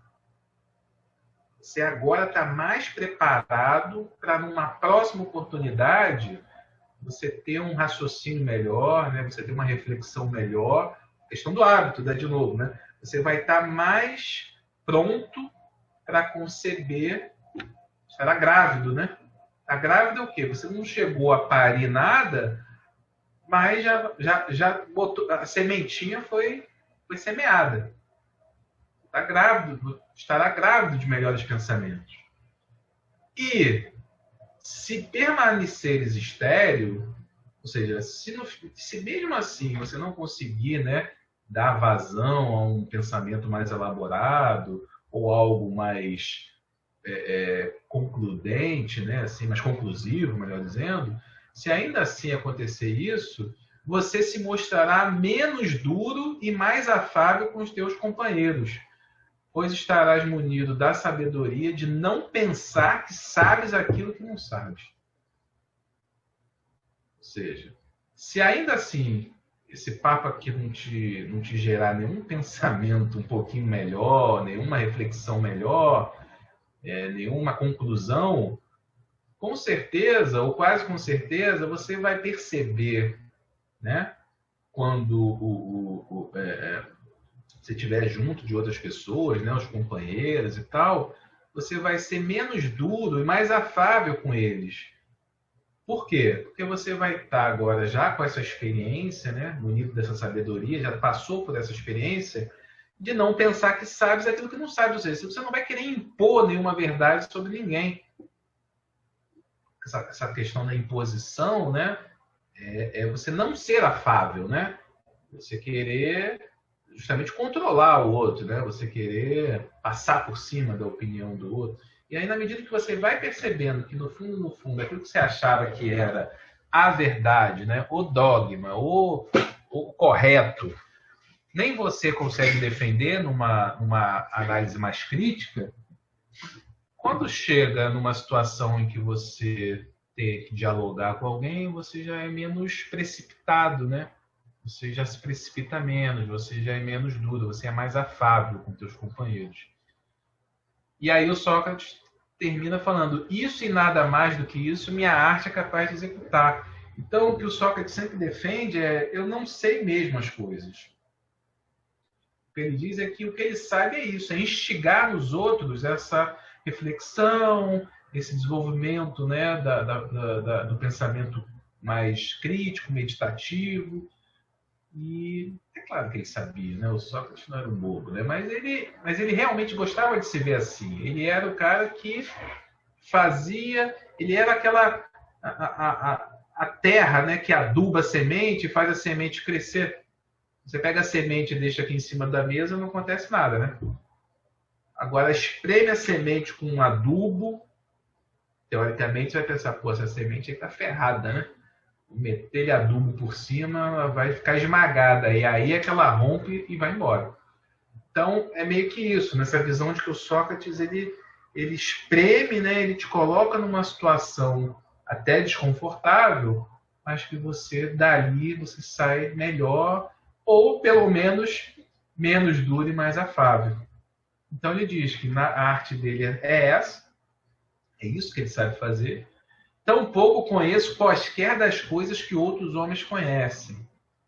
Você agora está mais preparado para, numa próxima oportunidade, você ter um raciocínio melhor, né? Você ter uma reflexão melhor. Questão do hábito, de novo, né? Você vai estar mais pronto para conceber. Estará grávido, né? Está grávido é o quê? Você não chegou a parir nada, mas já botou, a sementinha foi semeada. Está grávido, estará grávido de melhores pensamentos. E se permaneceres estéril, ou seja, se mesmo assim você não conseguir, né, dar vazão a um pensamento mais elaborado ou algo mais concludente, né, assim, mais conclusivo, melhor dizendo, se ainda assim acontecer isso, você se mostrará menos duro e mais afável com os teus companheiros, pois estarás munido da sabedoria de não pensar que sabes aquilo que não sabes. Ou seja, se ainda assim esse papo aqui não te gerar nenhum pensamento um pouquinho melhor, nenhuma reflexão melhor, nenhuma conclusão, com certeza, ou quase com certeza, você vai perceber, né, quando você estiver junto de outras pessoas, né, os companheiros e tal, você vai ser menos duro e mais afável com eles. Por quê? Porque você vai estar agora já com essa experiência, né, no nível dessa sabedoria, já passou por essa experiência, de não pensar que sabes aquilo que não sabes. Ou seja, você não vai querer impor nenhuma verdade sobre ninguém. Essa questão da imposição, né, é você não ser afável, né? Você querer justamente controlar o outro, né? Você querer passar por cima da opinião do outro. E aí, na medida que você vai percebendo que, no fundo, aquilo que você achava que era a verdade, né, o dogma, o correto, nem você consegue defender numa análise mais crítica, quando chega numa situação em que você tem que dialogar com alguém, você já é menos precipitado, né? Você já se precipita menos, você já é menos duro, você é mais afável com seus companheiros. E aí o Sócrates termina falando, isso e nada mais do que isso, minha arte é capaz de executar. Então, o que o Sócrates sempre defende é, eu não sei mesmo as coisas. O que ele diz é que o que ele sabe é isso, é instigar nos outros essa reflexão, esse desenvolvimento, né, do pensamento mais crítico, meditativo. E é claro que ele sabia, né? O Sócrates não era um bobo, né? Mas ele realmente gostava de se ver assim. Ele era o cara que fazia, ele era aquela a terra, né, que aduba a semente e faz a semente crescer. Você pega a semente e deixa aqui em cima da mesa, não acontece nada, né? Agora, espreme a semente com um adubo, teoricamente, você vai pensar, pô, essa semente aí tá ferrada, né? Meter-lhe adubo por cima, ela vai ficar esmagada. E aí é que ela rompe e vai embora. Então, é meio que isso, nessa visão de que o Sócrates, ele espreme, né? Ele te coloca numa situação até desconfortável, mas que você, dali, você sai melhor, ou pelo menos duro e mais afável. Então, ele diz que a arte dele é essa, é isso que ele sabe fazer. Tampouco conheço quaisquer das coisas que outros homens conhecem,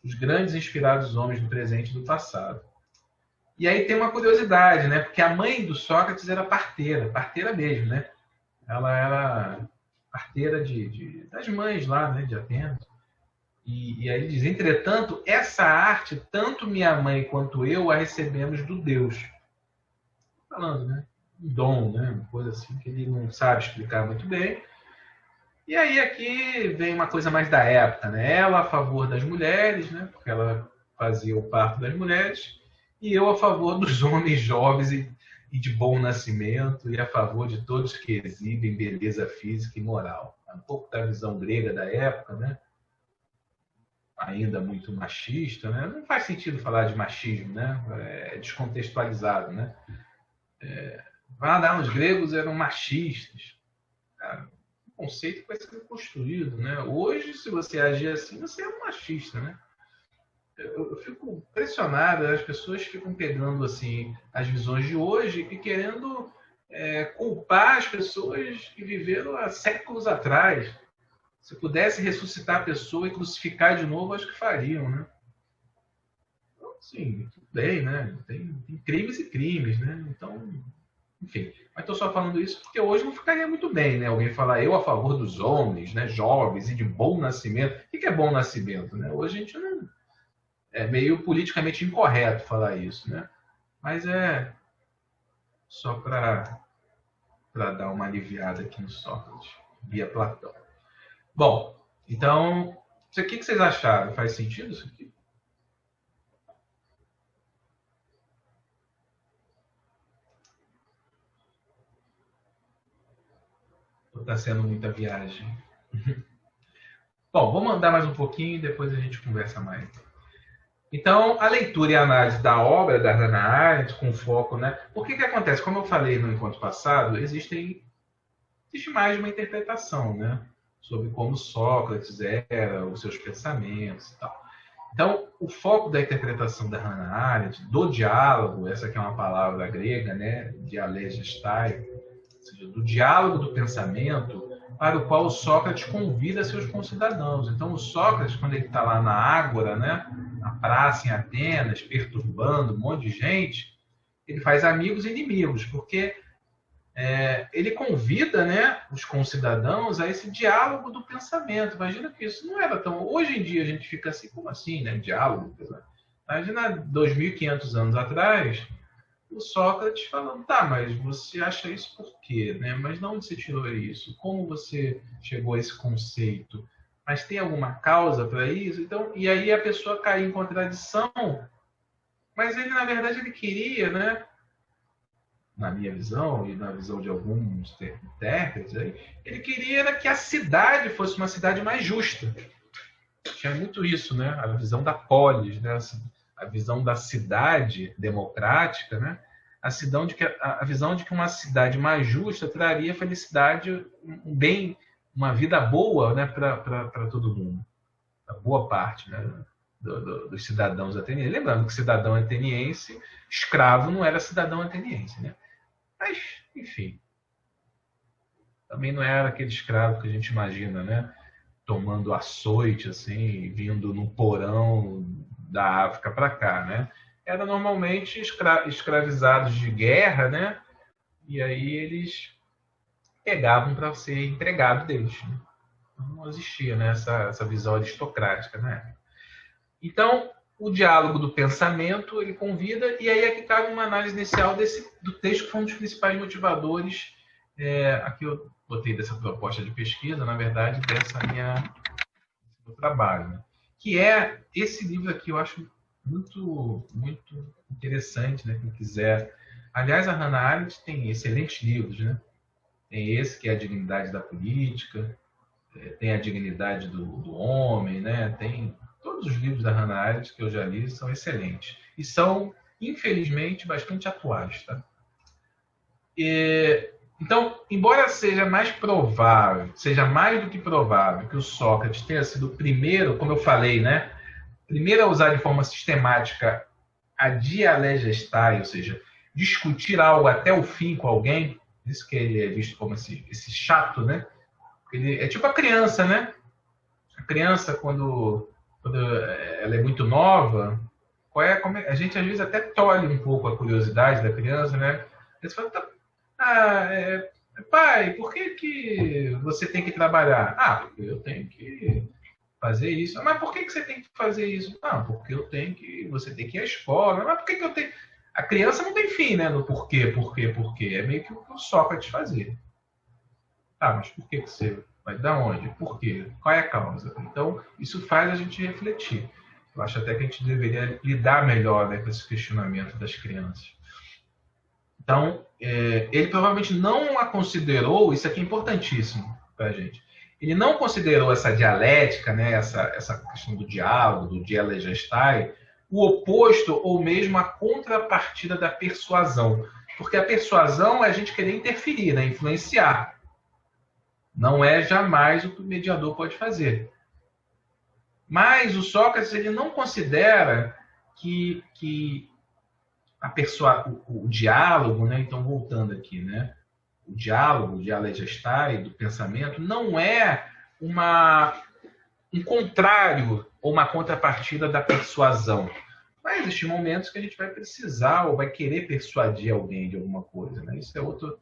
os grandes inspirados homens do presente e do passado. E aí tem uma curiosidade, né? Porque a mãe do Sócrates era parteira mesmo, né? Ela era parteira das mães lá, né? De Atenas. E aí ele diz, entretanto, essa arte, tanto minha mãe quanto eu a recebemos do Deus. Falando, né? Um dom, né? Uma coisa assim que ele não sabe explicar muito bem. E aí aqui vem uma coisa mais da época, né? Ela a favor das mulheres, né? Porque ela fazia o parto das mulheres, e eu a favor dos homens jovens e de bom nascimento, e a favor de todos que exibem beleza física e moral. É um pouco da visão grega da época, né? Ainda muito machista, né? Não faz sentido falar de machismo, né? É descontextualizado, né? Os gregos eram machistas. Cara, conceito que vai sendo construído, né? Hoje, se você agir assim, você é um machista, né? Eu fico impressionado, as pessoas ficam pegando assim as visões de hoje e querendo culpar as pessoas que viveram há séculos atrás. Se pudesse ressuscitar a pessoa e crucificar de novo, acho que fariam, né? Então, sim, tudo bem, né? Tem crimes e crimes, né? Então, enfim, mas estou só falando isso porque hoje não ficaria muito bem, né? Alguém falar eu a favor dos homens, né? Jovens e de bom nascimento. O que é bom nascimento, né? Hoje a gente não é meio politicamente incorreto falar isso, né? Mas é só para dar uma aliviada aqui no Sócrates, via Platão. Bom, então, o que vocês acharam? Faz sentido isso aqui? Ou está sendo muita viagem? Bom, vou mandar mais um pouquinho e depois a gente conversa mais. Então, a leitura e a análise da obra da Hannah Arendt, com foco, né? O que acontece? Como eu falei no encontro passado, existe mais de uma interpretação, né? Sobre como Sócrates era, os seus pensamentos e tal. Então, o foco da interpretação da Hannah Arendt, do diálogo, essa aqui é uma palavra grega, né? Dialegestai, ou seja, do diálogo do pensamento, para o qual o Sócrates convida seus concidadãos. Então, o Sócrates, quando ele está lá na Ágora, né, na praça em Atenas, perturbando um monte de gente, ele faz amigos e inimigos, porque ele convida, né, os concidadãos a esse diálogo do pensamento. Imagina que isso não era tão... Hoje em dia a gente fica assim, como assim, né? Diálogo. Imagina 2.500 anos atrás, o Sócrates falando, tá, mas você acha isso por quê? Né? Mas de onde você tirou isso? Como você chegou a esse conceito? Mas tem alguma causa para isso? Então, e aí a pessoa cai em contradição, mas ele, na verdade, ele queria, né? Na minha visão e na visão de alguns intérpretes, ele queria que a cidade fosse uma cidade mais justa. Tinha muito isso, né? A visão da polis, né? A visão da cidade democrática, né? A visão de que uma cidade mais justa traria felicidade, um bem, uma vida boa, né? Para todo mundo, a boa parte, né? Dos cidadãos atenienses. Lembrando que cidadão ateniense, escravo não era cidadão ateniense, né? Mas, enfim, também não era aquele escravo que a gente imagina, né? Tomando açoite, assim, vindo no porão da África para cá, né? Era normalmente escravizados de guerra, né? E aí eles pegavam para ser empregado deles. Né? Então, não existia, né? essa visão aristocrática, né? Então, o diálogo do pensamento, ele convida, e aí é que cabe uma análise inicial do texto, que foi um dos principais motivadores, aqui eu botei dessa proposta de pesquisa, na verdade, do trabalho, né? Que é esse livro aqui, eu acho muito, muito interessante, né? Quem quiser. Aliás, a Hannah Arendt tem excelentes livros, né? Tem esse que é a dignidade da política, tem a dignidade do homem, né? Tem todos os livros da Hannah Arendt que eu já li são excelentes e são, infelizmente, bastante atuais, tá? Então, embora seja mais provável, seja mais do que provável que o Sócrates tenha sido o primeiro, como eu falei, né? Primeiro a usar de forma sistemática a dialegestai, ou seja, discutir algo até o fim com alguém, isso que ele é visto como esse chato, né? Ele é tipo a criança, né? A criança, quando ela é muito nova, a gente às vezes até tolhe um pouco a curiosidade da criança, né? Eles falam, pai, por que você tem que trabalhar? Ah, porque eu tenho que fazer isso. Mas por que você tem que fazer isso? Ah, porque você tem que ir à escola. Mas por que eu tenho... A criança não tem fim, né? No porquê. É meio que o que o Sócrates fazia. Tá, mas por que você vai? Da onde? Por quê? Qual é a causa? Então, isso faz a gente refletir. Eu acho até que a gente deveria lidar melhor, né, com esse questionamento das crianças. Então, ele provavelmente não a considerou, isso aqui é importantíssimo para a gente, ele não considerou essa dialética, né, essa questão do diálogo, do dialegestai, o oposto ou mesmo a contrapartida da persuasão. Porque a persuasão é a gente querer interferir, né, influenciar. Não é jamais o que o mediador pode fazer. Mas o Sócrates ele não considera que o diálogo, né? Então, voltando aqui, né? O diálogo, o dialegestai do pensamento, não é um contrário ou uma contrapartida da persuasão. Vai existir momentos que a gente vai precisar ou vai querer persuadir alguém de alguma coisa, né? Isso é outro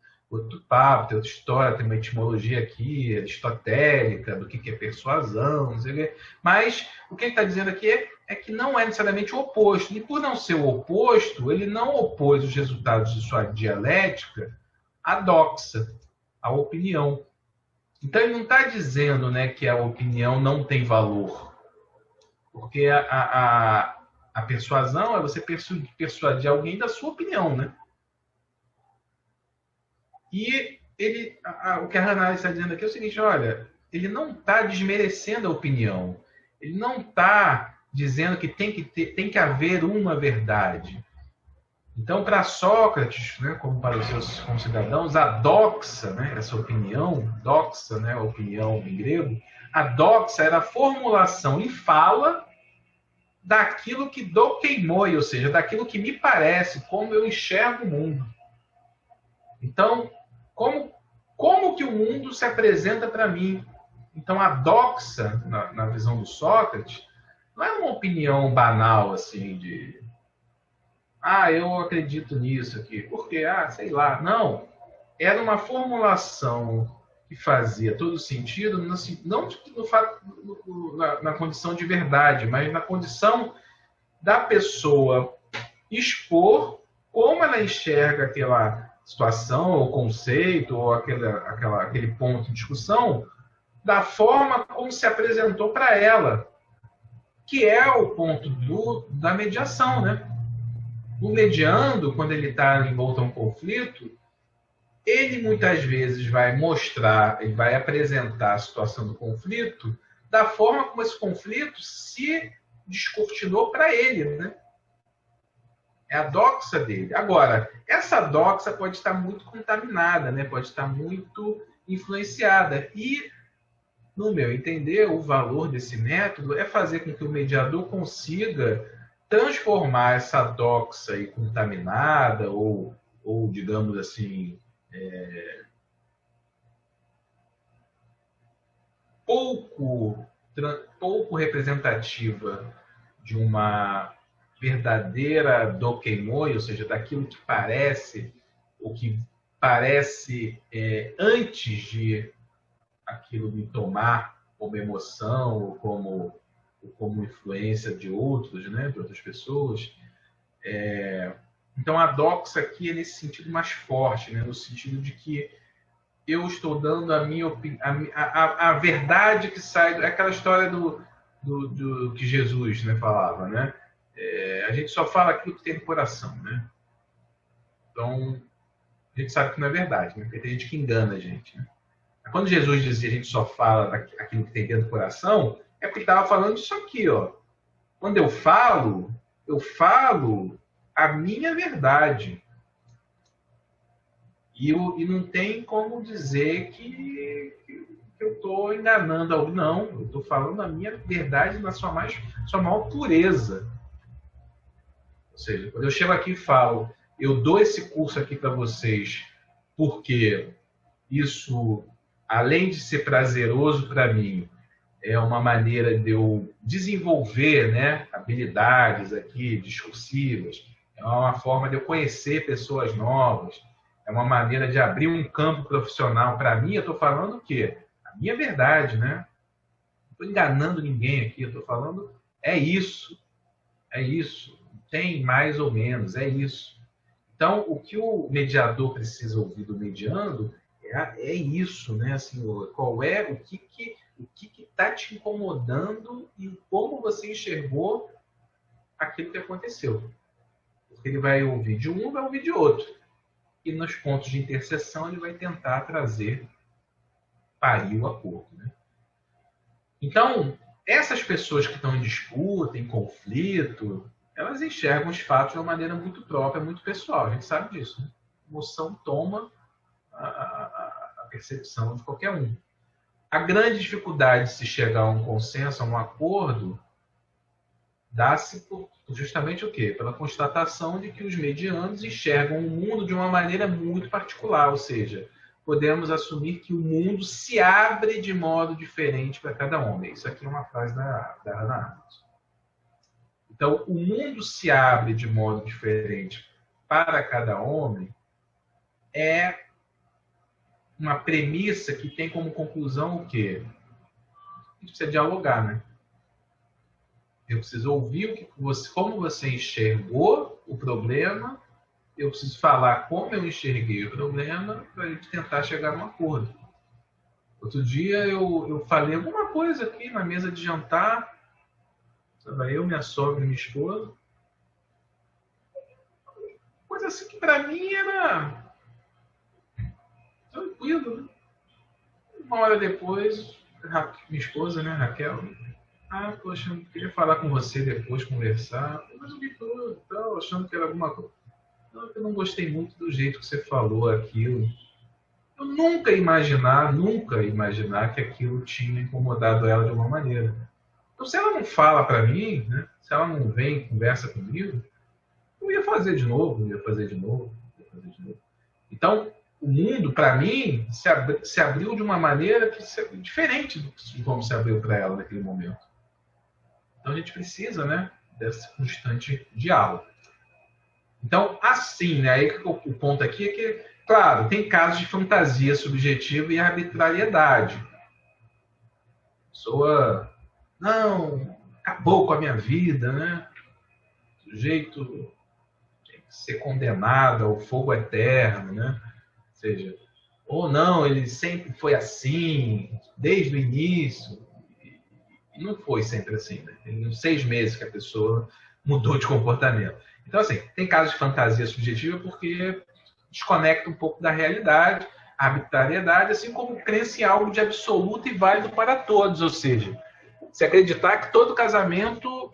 papo, tem outra história, tem uma etimologia aqui, aristotélica, do que é persuasão, não sei o quê. Mas o que ele está dizendo aqui é que não é necessariamente o oposto. E por não ser o oposto, ele não opôs os resultados de sua dialética à doxa, à opinião. Então ele não está dizendo, né, que a opinião não tem valor. Porque a persuasão é você persuadir alguém da sua opinião, né? E o que a Hannah está dizendo aqui é o seguinte, olha, ele não está desmerecendo a opinião. Ele não está dizendo que tem que haver uma verdade. Então, para Sócrates, né, como para os seus concidadãos, a doxa, né, essa opinião, doxa, né, a opinião em grego, a doxa era a formulação em fala daquilo que dokeimoi, ou seja, daquilo que me parece, como eu enxergo o mundo. Então, como que o mundo se apresenta para mim? Então, a doxa, na visão do Sócrates, não é uma opinião banal, assim, de... eu acredito nisso aqui. Por quê? Sei lá. Não. Era uma formulação que fazia todo sentido, não na condição de verdade, mas na condição da pessoa expor como ela enxerga aquela situação, ou conceito, ou aquele ponto de discussão, da forma como se apresentou para ela, que é o ponto da mediação, né? O mediando, quando ele está envolto a um conflito, ele muitas vezes vai mostrar, ele vai apresentar a situação do conflito da forma como esse conflito se descortinou para ele, né? É a doxa dele. Agora, essa doxa pode estar muito contaminada, né? Pode estar muito influenciada. E, no meu entender, o valor desse método é fazer com que o mediador consiga transformar essa doxa aí contaminada ou digamos assim, pouco representativa de uma verdadeira dokeimoi, ou seja, daquilo que parece, o que parece antes de aquilo me tomar como emoção ou como influência de outros, né, de outras pessoas. Então a doxa aqui é nesse sentido mais forte, né, no sentido de que eu estou dando a minha a verdade que sai, aquela história do que Jesus, né, falava, né? A gente só fala aquilo que tem no coração, né? Então A gente sabe que não é verdade, né? Porque tem gente que engana a gente, né? Quando Jesus dizia a gente só fala aquilo que tem dentro do coração, é porque ele estava falando disso aqui, ó. Quando eu falo a minha verdade. E não tem como dizer que eu estou enganando alguém. Não, eu estou falando a minha verdade na sua maior pureza. Ou seja, quando eu chego aqui e falo, eu dou esse curso aqui para vocês porque isso, além de ser prazeroso para mim, é uma maneira de eu desenvolver, né, habilidades aqui discursivas, é uma forma de eu conhecer pessoas novas, é uma maneira de abrir um campo profissional para mim. Eu estou falando o quê? A minha verdade, né? Não estou enganando ninguém aqui, eu estou falando é isso, tem mais ou menos, é isso. Então, o que o mediador precisa ouvir do mediando é isso, né? Assim, qual é o que está te incomodando e como você enxergou aquilo que aconteceu. Porque ele vai ouvir de um, vai ouvir de outro. E nos pontos de interseção ele vai tentar trazer, parir o acordo. Né? Então, essas pessoas que estão em disputa, em conflito, elas enxergam os fatos de uma maneira muito própria, muito pessoal. A gente sabe disso. Né? A emoção toma a percepção de qualquer um. A grande dificuldade de se chegar a um consenso, a um acordo, dá-se por justamente o quê? Pela constatação de que os medianos enxergam o mundo de uma maneira muito particular, ou seja, podemos assumir que o mundo se abre de modo diferente para cada homem. Isso aqui é uma frase da Hannah Arendt. Então, o mundo se abre de modo diferente para cada homem é uma premissa que tem como conclusão o quê? A gente precisa dialogar, né? Eu preciso ouvir como você enxergou o problema, eu preciso falar como eu enxerguei o problema para a gente tentar chegar a um acordo. Outro dia eu falei alguma coisa aqui na mesa de jantar, estava eu, minha sogra e minha esposa, coisa assim que para mim era tranquilo, né? Uma hora depois, minha esposa, né, Raquel, poxa, eu queria falar com você depois, conversar, mas o que foi? Tal, achando que era alguma coisa. Não, eu não gostei muito do jeito que você falou aquilo. Eu nunca imaginar que aquilo tinha incomodado ela de alguma maneira. Então, se ela não fala para mim, né, se ela não vem e conversa comigo, eu ia fazer de novo, ia fazer de novo, ia fazer de novo. Então, o mundo, para mim, se abriu de uma maneira diferente de como se abriu para ela naquele momento. Então, a gente precisa, né, desse constante diálogo. Então, assim, né, aí o ponto aqui é que, claro, tem casos de fantasia subjetiva e arbitrariedade. A pessoa, não, acabou com a minha vida, né? O sujeito tem que ser condenado ao fogo eterno, né? Ou seja, ou não, ele sempre foi assim, desde o início. E não foi sempre assim, né? Tem uns 6 meses que a pessoa mudou de comportamento. Então, assim, tem casos de fantasia subjetiva porque desconecta um pouco da realidade, a arbitrariedade, assim como crença em algo de absoluto e válido para todos. Ou seja, se acreditar que todo casamento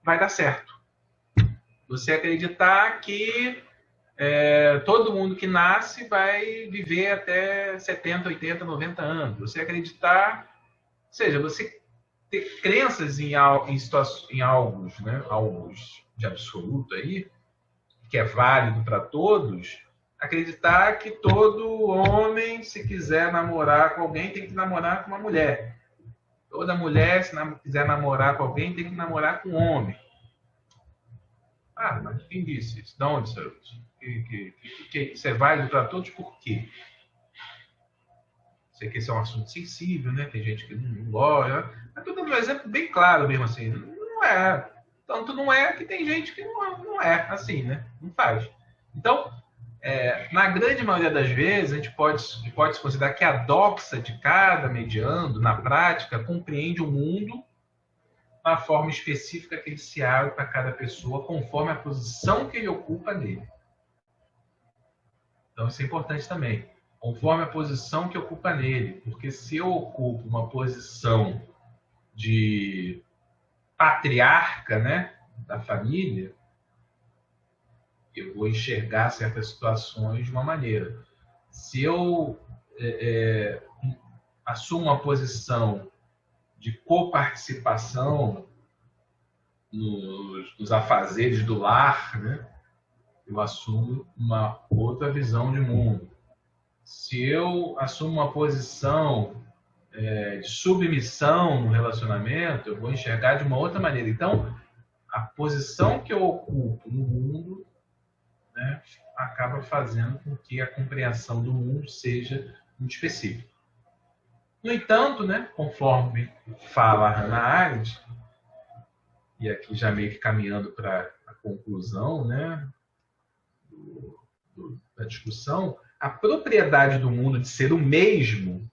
vai dar certo. Você acreditar que todo mundo que nasce vai viver até 70, 80, 90 anos. Você acreditar, ou seja, você ter crenças em algos, né, algos de absoluto aí, que é válido para todos, acreditar que todo homem, se quiser namorar com alguém, tem que namorar com uma mulher. Toda mulher, se quiser namorar com alguém, tem que namorar com um homem. Mas quem disse isso? De onde, senhor? Que isso é válido para todos, por quê? Sei que esse é um assunto sensível, né? Tem gente que não gosta. Mas estou dando um exemplo bem claro mesmo assim. Não é. Tanto não é que tem gente que não é assim, né? Não faz. Então, na grande maioria das vezes, a gente pode se considerar que a doxa de cada mediando, na prática, compreende o mundo na forma específica que ele se abre para cada pessoa, conforme a posição que ele ocupa nele. Então isso é importante também, conforme a posição que ocupa nele, porque se eu ocupo uma posição de patriarca, né, da família, eu vou enxergar certas situações de uma maneira. Se eu assumo uma posição de coparticipação nos afazeres do lar, né, eu assumo uma outra visão de mundo. Se eu assumo uma posição de submissão no relacionamento, eu vou enxergar de uma outra maneira. Então, a posição que eu ocupo no mundo, né, acaba fazendo com que a compreensão do mundo seja muito específica. No entanto, né, conforme fala a Hannah Arendt, e aqui já meio que caminhando para a conclusão, né, da discussão, a propriedade do mundo de ser o mesmo,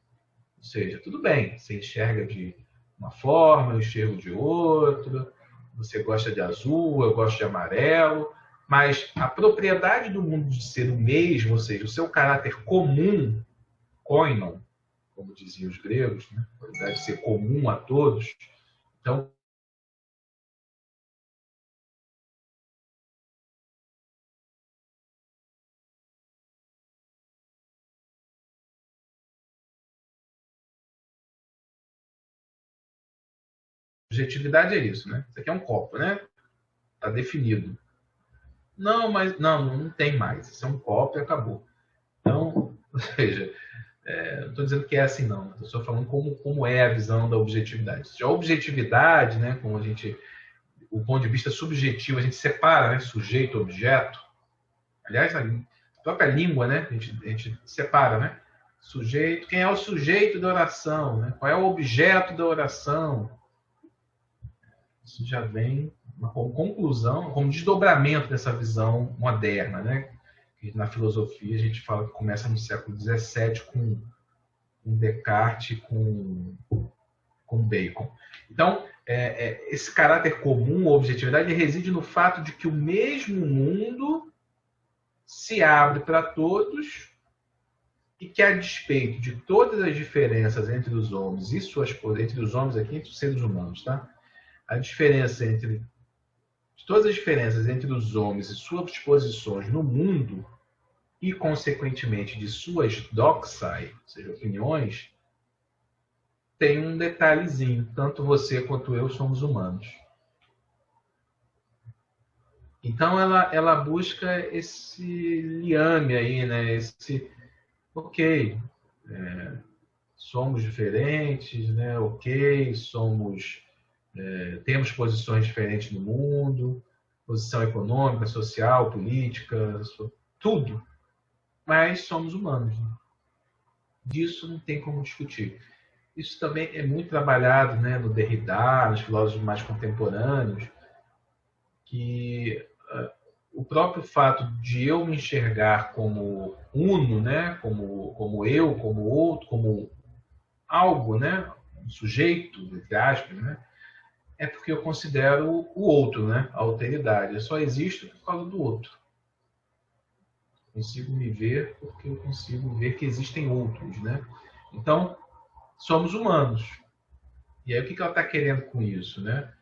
ou seja, tudo bem, você enxerga de uma forma, eu enxergo de outra, você gosta de azul, eu gosto de amarelo, mas a propriedade do mundo de ser o mesmo, ou seja, o seu caráter comum, koinon, como diziam os gregos, né? A qualidade de ser comum a todos. Então, objetividade é isso, né? Isso aqui é um copo, né? Está definido. Não, mas não tem mais. Isso é um copo e acabou. Então, ou seja, não estou dizendo que é assim, não. Estou só falando como é a visão da objetividade. Já a objetividade, né, como a gente, o ponto de vista subjetivo, a gente separa, né, sujeito, objeto. Aliás, a própria língua, né, a gente separa, né? Sujeito, quem é o sujeito da oração, né? Qual é o objeto da oração? Isso já vem como conclusão, como desdobramento dessa visão moderna, né? Que na filosofia a gente fala que começa no século XVII com Descartes, com Bacon. Então, esse caráter comum, a objetividade, reside no fato de que o mesmo mundo se abre para todos e que, a despeito de todas as diferenças entre os homens e suas entre os homens aqui, entre os seres humanos, tá? A diferença entre de todas as diferenças entre os homens e suas posições no mundo e, consequentemente, de suas doxai, ou seja, opiniões, tem um detalhezinho. Tanto você quanto eu somos humanos. Então, ela busca esse liame aí, né? Ok, somos diferentes, né? Ok, temos posições diferentes no mundo, posição econômica, social, política, tudo, mas somos humanos. Né? Disso não tem como discutir. Isso também é muito trabalhado, né, no Derrida, nos filósofos mais contemporâneos, que o próprio fato de eu me enxergar como uno, né, como eu, como outro, como algo, né, um sujeito, entre aspas, né, é porque eu considero o outro, né, a alteridade. Eu só existo por causa do outro. Consigo me ver porque eu consigo ver que existem outros, né? Então, somos humanos. E aí, o que ela está querendo com isso, né?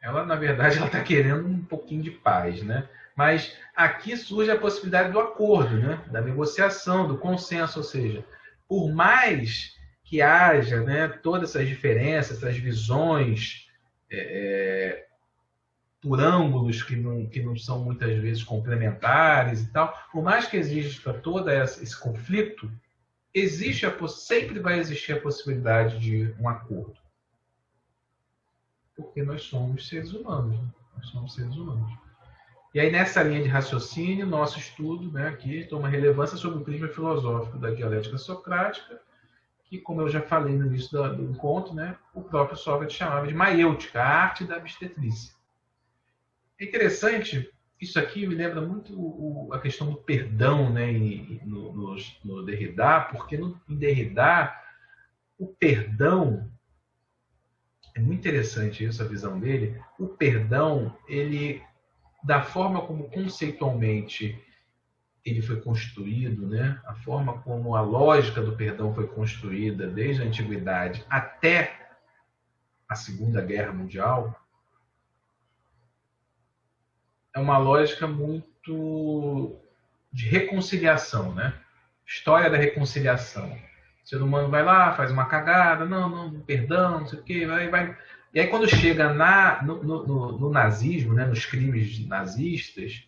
Ela, na verdade, ela está querendo um pouquinho de paz, né? Mas aqui surge a possibilidade do acordo, né? Da negociação, do consenso, ou seja, por mais que haja, né, todas essas diferenças, essas visões por ângulos que não são muitas vezes complementares e tal, por mais que exista todo esse conflito, sempre vai existir a possibilidade de um acordo. Porque nós somos seres humanos. Né? Nós somos seres humanos. E aí, nessa linha de raciocínio, nosso estudo, né, aqui toma relevância sobre o prisma filosófico da dialética socrática, que, como eu já falei no início do encontro, né, o próprio Sócrates chamava de maiêutica, a arte da obstetrícia. É interessante, isso aqui me lembra muito a questão do perdão, né, no Derrida, porque em Derrida, o perdão, é muito interessante isso, a visão dele, o perdão, ele, da forma como conceitualmente ele foi construído, né? A forma como a lógica do perdão foi construída desde a antiguidade até a Segunda Guerra Mundial, é uma lógica muito de reconciliação, né? História da reconciliação. O ser humano vai lá, faz uma cagada, não, perdão, não sei o quê, vai. E aí quando chega no nazismo, né, nos crimes nazistas,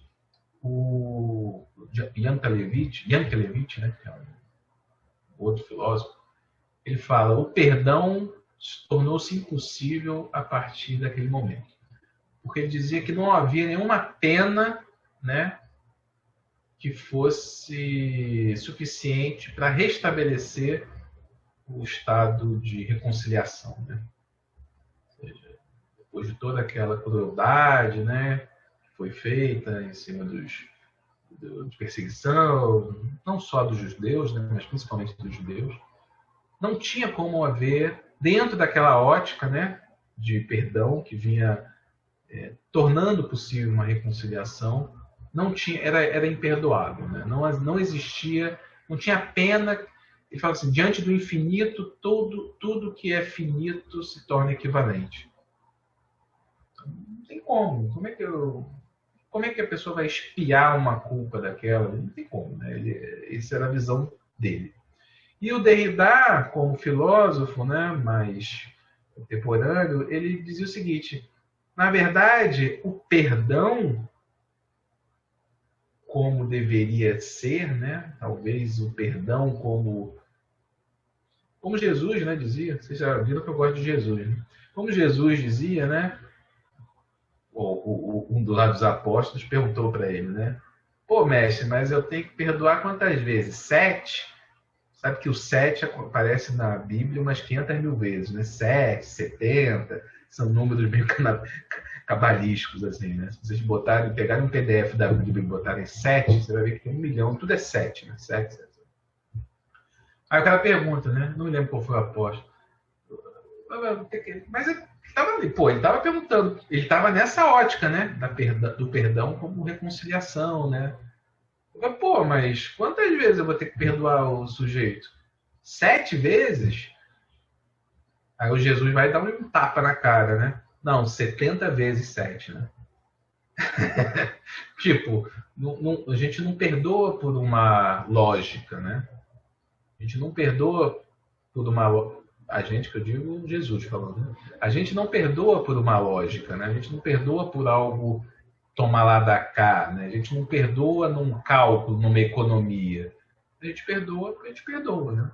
o Yankelevich, né, que é um outro filósofo, ele fala: o perdão tornou-se impossível a partir daquele momento. Porque ele dizia que não havia nenhuma pena, né, que fosse suficiente para restabelecer o estado de reconciliação, né? Ou seja, depois de toda aquela crueldade, né, que foi feita em cima de perseguição, não só dos judeus, né, mas principalmente dos judeus, não tinha como haver, dentro daquela ótica, né, de perdão que vinha tornando possível uma reconciliação, não tinha, era imperdoável, né? Não existia, não tinha pena. Ele fala assim: diante do infinito, tudo que é finito se torna equivalente. Não tem como. Como é que a pessoa vai expiar uma culpa daquela? Não tem como, né? Essa era a visão dele. E o Derrida, como filósofo, né, mais contemporâneo, ele dizia o seguinte: na verdade, o perdão, como deveria ser, né? Talvez o perdão como Jesus, né, dizia. Vocês já viram que eu gosto de Jesus, né? Como Jesus dizia, né? Um dos apóstolos perguntou para ele, né? Pô, mestre, mas eu tenho que perdoar quantas vezes? 7? Sabe que o 7 aparece na Bíblia umas 500 mil vezes, né? 7, 70, são números meio cabalísticos, assim, né? Se vocês pegarem um PDF da Bíblia e botarem 7, você vai ver que tem 1 milhão, tudo é 7, né? 7. Aí o cara pergunta, né? Não me lembro qual foi o apóstolo. Mas ele estava perguntando, ele estava nessa ótica, né? Do perdão como reconciliação, né? Pô, mas quantas vezes eu vou ter que perdoar o sujeito? 7 vezes? Aí o Jesus vai dar um tapa na cara, né? Não, 70 vezes 7, né? Tipo, a gente não perdoa por uma lógica, né? A gente não perdoa por uma... A gente, que eu digo, Jesus falando, né? A gente não perdoa por uma lógica, né? A gente não perdoa por algo tomar lá da cá, né? A gente não perdoa num cálculo, numa economia. A gente perdoa porque a gente perdoa, né?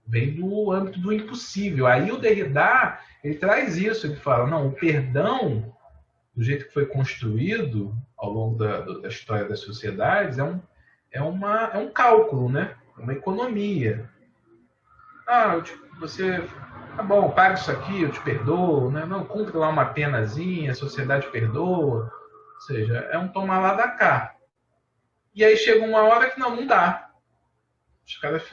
Vem do âmbito do impossível. Aí o Derrida, ele traz isso, ele fala, não, o perdão, do jeito que foi construído ao longo da história das sociedades, é um cálculo, né? É uma economia. Você, tá bom, paga isso aqui, eu te perdoo, né? Não, cumpre lá uma penazinha, a sociedade perdoa. Ou seja, é um tomar lá da cá. E aí chega uma hora que não dá. Os caras...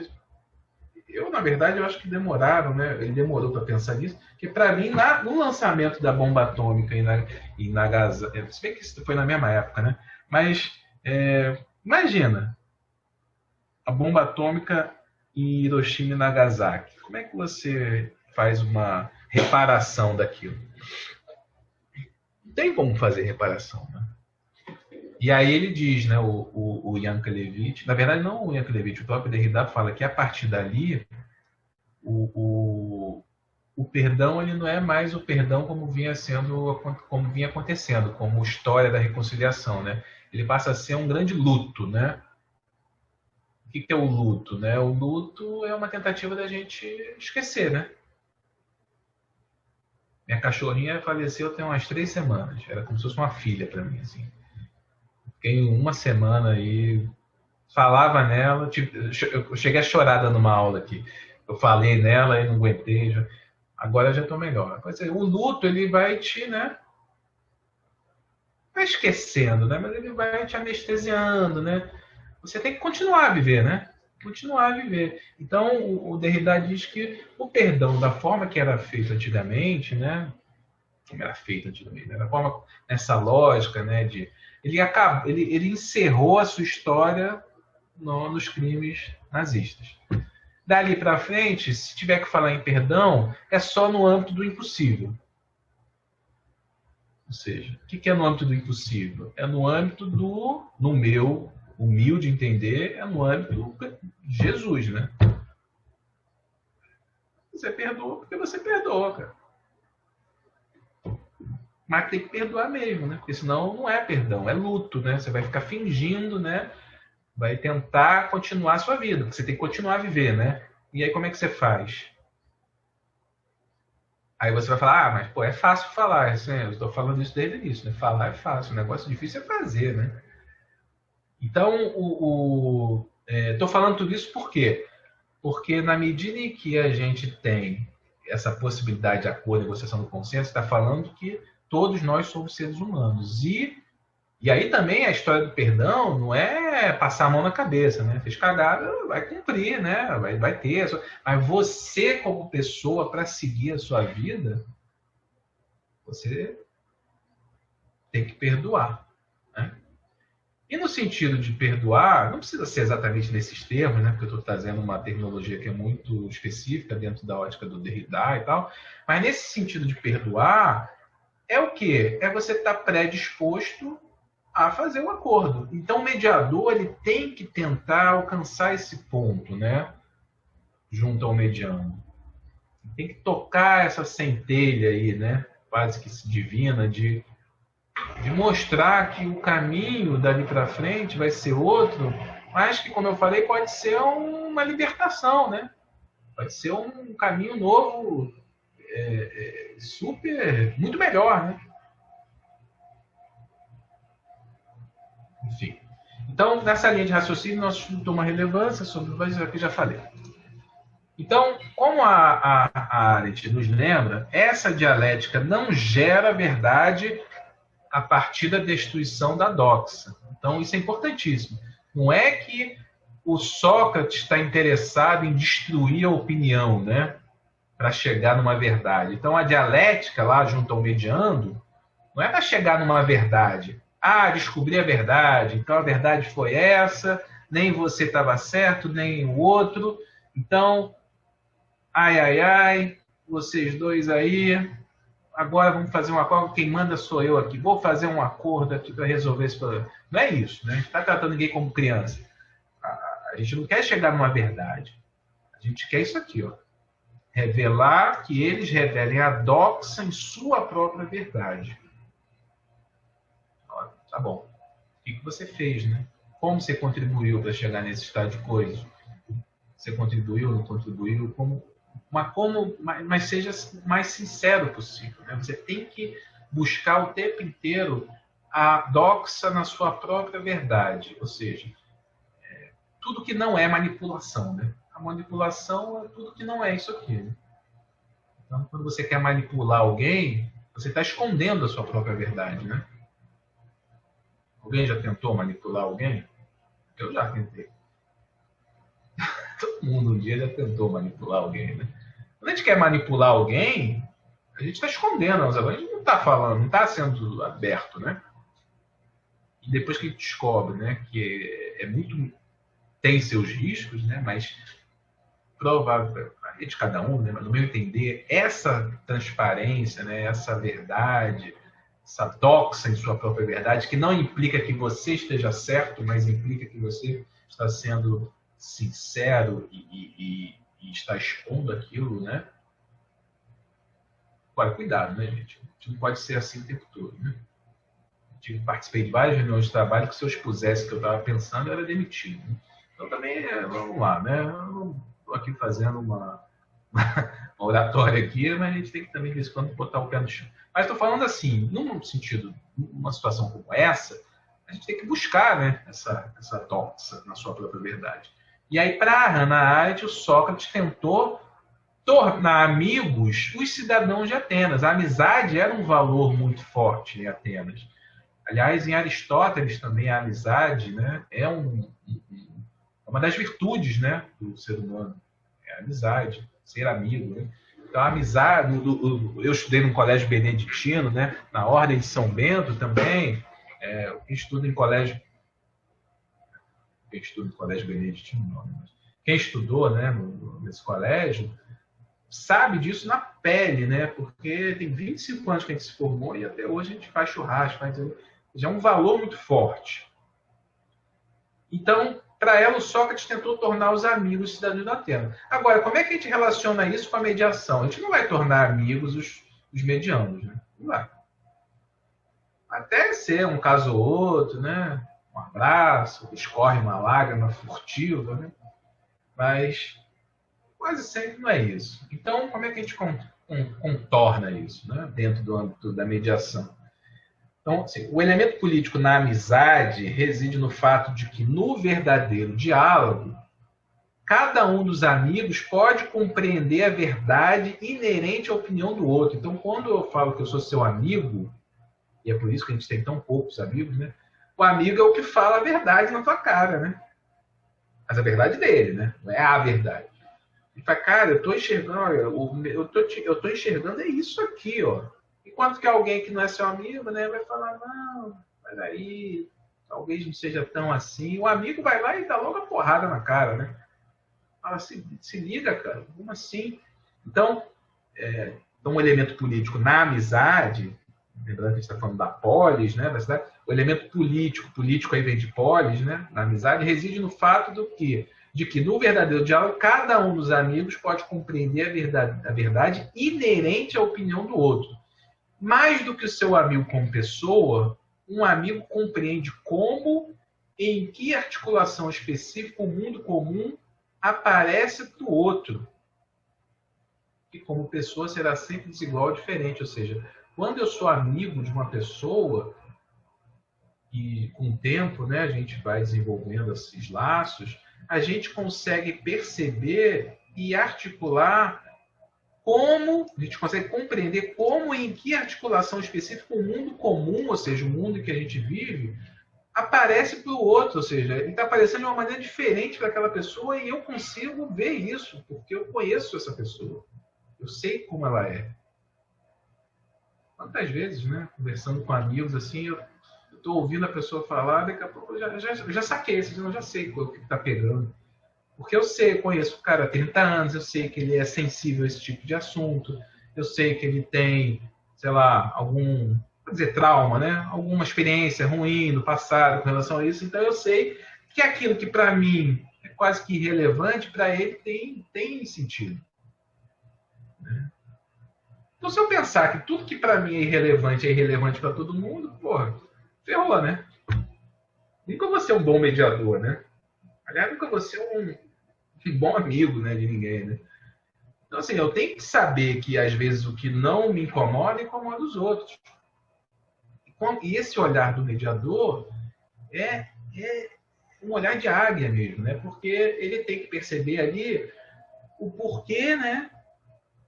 na verdade, eu acho que demoraram, né? Ele demorou para pensar nisso, porque para mim, no lançamento da bomba atômica em Nagasaki, se bem que isso foi na mesma época, né? Mas imagina a bomba atômica em Hiroshima e Nagasaki. Como é que você faz uma reparação daquilo? Não tem como fazer reparação, né? E aí ele diz, né, o Yankelevich, na verdade não o Yankelevich, o próprio Derrida fala que a partir dali o perdão ele não é mais o perdão como vinha acontecendo, como história da reconciliação, né? Ele passa a ser um grande luto, né? O que é o luto, né? O luto é uma tentativa da gente esquecer, né? Minha cachorrinha faleceu tem umas 3 semanas, era como se fosse uma filha para mim, assim. Fiquei uma semana aí, falava nela, tipo, eu cheguei a chorar dando uma aula aqui. Eu falei nela e não aguentei. Agora já estou melhor. O luto, ele vai te, né? Vai esquecendo, né? Mas ele vai te anestesiando, né? Você tem que continuar a viver, né? Continuar a viver. Então, o Derrida diz que o perdão, da forma que era feito antigamente, né? Como era feito antigamente, né? Da forma, nessa lógica, né? De ele encerrou a sua história nos crimes nazistas. Dali para frente, se tiver que falar em perdão, é só no âmbito do impossível. Ou seja, o que é no âmbito do impossível? É no âmbito no meu humilde entender, é no âmbito de Jesus, né? Você perdoa porque você perdoa, cara. Mas tem que perdoar mesmo, né? Porque senão não é perdão, é luto, né? Você vai ficar fingindo, né? Vai tentar continuar a sua vida, porque você tem que continuar a viver, né? E aí como é que você faz? Aí você vai falar, mas pô, é fácil falar, assim, eu estou falando isso desde o início, né? Falar é fácil, o negócio difícil é fazer, né? Então, estou falando tudo isso por quê? Porque na medida em que a gente tem essa possibilidade de acordo, negociação do consenso, está falando que todos nós somos seres humanos. E aí também a história do perdão não é passar a mão na cabeça, né? Fez cagada, vai cumprir, né? Vai ter. Mas você, como pessoa, para seguir a sua vida, você tem que perdoar, né? E no sentido de perdoar, não precisa ser exatamente nesses termos, né? Porque eu estou trazendo uma terminologia que é muito específica dentro da ótica do Derrida e tal. Mas nesse sentido de perdoar, é o quê? É você estar predisposto a fazer um acordo. Então, o mediador ele tem que tentar alcançar esse ponto, né? Junto ao mediano. Tem que tocar essa centelha aí, né? Quase que divina de mostrar que o caminho dali para frente vai ser outro, mas que, como eu falei, pode ser uma libertação, né? Pode ser um caminho novo, super, muito melhor, né? Enfim. Então, nessa linha de raciocínio, nós temos uma relevância sobre o que já falei. Então, como a Arendt nos lembra, essa dialética não gera verdade a partir da destruição da doxa. Então, isso é importantíssimo. Não é que o Sócrates está interessado em destruir a opinião, né, para chegar numa verdade. Então, a dialética lá junto ao mediando não é para chegar numa verdade. Ah, descobri a verdade, então a verdade foi essa, nem você estava certo, nem o outro. Então, ai, vocês dois aí, agora vamos fazer um acordo, quem manda sou eu aqui, vou fazer um acordo aqui para resolver esse problema. Não é isso, né? A gente não está tratando ninguém como criança. A gente não quer chegar numa verdade. A gente quer isso aqui, ó. Revelar que eles revelem a doxa em sua própria verdade. Ó, tá bom. O que você fez, né? Como você contribuiu para chegar nesse estado de coisas? Você contribuiu, não contribuiu? Mas seja mais sincero possível. Né? Você tem que buscar o tempo inteiro a doxa na sua própria verdade. Ou seja, tudo que não é manipulação. Né? A manipulação é tudo que não é isso aqui. Né? Então, quando você quer manipular alguém, você está escondendo a sua própria verdade. Né? Alguém já tentou manipular alguém? Eu já tentei. Todo mundo um dia já tentou manipular alguém, né? Quando a gente quer manipular alguém, a gente está escondendo, a gente não está falando, não está sendo aberto, né? E depois que a gente descobre, né, que tem seus riscos, né? Mas provável de cada um, né? Mas no meu entender, essa transparência, né? Essa verdade, essa doxa em sua própria verdade, que não implica que você esteja certo, mas implica que você está sendo sincero e está expondo aquilo, né? Agora, cuidado, né, gente? A gente não pode ser assim o tempo todo, né? Eu participei de várias reuniões de trabalho que se eu expusesse o que eu estava pensando, eu era demitido. Né? Então, também, vamos lá, né? Eu não estou aqui fazendo uma oratória aqui, mas a gente tem que também, de vez em quando, botar o pé no chão. Mas estou falando assim, num sentido, numa situação como essa, a gente tem que buscar, né, essa doxa na sua própria verdade. E aí, para Hannah Arendt, o Sócrates tentou tornar amigos os cidadãos de Atenas. A amizade era um valor muito forte em Atenas. Aliás, em Aristóteles também a amizade, né, é uma das virtudes, né, do ser humano. É a amizade, ser amigo. Né? Então, a amizade... Eu estudei num colégio beneditino, né, na Ordem de São Bento também. Quem estuda em colégio, beneditino, não, mas quem estudou, né, nesse colégio, sabe disso na pele, né? Porque tem 25 anos que a gente se formou e até hoje a gente faz churrasco, já é um valor muito forte. Então, para ela, o Sócrates tentou tornar os amigos cidadãos da Atena. Agora, como é que a gente relaciona isso com a mediação? A gente não vai tornar amigos os medianos, né? Não vai. Até ser um caso ou outro, né? Um abraço, escorre uma lágrima furtiva, né? Mas quase sempre não é isso. Então, como é que a gente contorna isso, né? Dentro do âmbito da mediação? Então, assim, o elemento político na amizade reside no fato de que, no verdadeiro diálogo, cada um dos amigos pode compreender a verdade inerente à opinião do outro. Então, quando eu falo que eu sou seu amigo, e é por isso que a gente tem tão poucos amigos, né? O amigo é o que fala a verdade na tua cara, né? Mas a verdade dele, né? Não é a verdade. Ele fala, cara, eu tô enxergando, olha, eu tô enxergando é isso aqui, ó. Enquanto que alguém que não é seu amigo, né, vai falar, não, mas aí talvez não seja tão assim. O amigo vai lá e dá logo a porrada na cara, né? Fala, se liga, cara, como assim? Então, um elemento político na amizade, lembrando que a gente está falando da polis, né, da cidade, o elemento político aí vem de polis, né, na amizade, reside no fato de que no verdadeiro diálogo, cada um dos amigos pode compreender a verdade inerente à opinião do outro. Mais do que o seu amigo como pessoa, um amigo compreende como, em que articulação específica o mundo comum aparece para o outro. Que como pessoa será sempre desigual ou diferente. Ou seja, quando eu sou amigo de uma pessoa, e com o tempo, né, a gente vai desenvolvendo esses laços, a gente consegue perceber e articular como, a gente consegue compreender como e em que articulação específica o mundo comum, ou seja, o mundo em que a gente vive, aparece para o outro, ou seja, ele está aparecendo de uma maneira diferente para aquela pessoa e eu consigo ver isso, porque eu conheço essa pessoa. Eu sei como ela é. Quantas vezes, né, conversando com amigos, assim, eu estou ouvindo a pessoa falar, daqui a pouco eu já saquei, eu já sei o que está pegando. Porque eu sei, eu conheço o cara há 30 anos, eu sei que ele é sensível a esse tipo de assunto, eu sei que ele tem, sei lá, algum, vou dizer, trauma, né? Alguma experiência ruim no passado com relação a isso, então eu sei que aquilo que para mim é quase que irrelevante, para ele tem sentido. Né? Então, se eu pensar que tudo que para mim é irrelevante para todo mundo, porra, ferrou, né? Nunca vou ser um bom mediador, né? Aliás, nunca vou ser um bom amigo, né, de ninguém, né? Então, assim, eu tenho que saber que, às vezes, o que não me incomoda os outros. E esse olhar do mediador é um olhar de águia mesmo, né? Porque ele tem que perceber ali o porquê, né,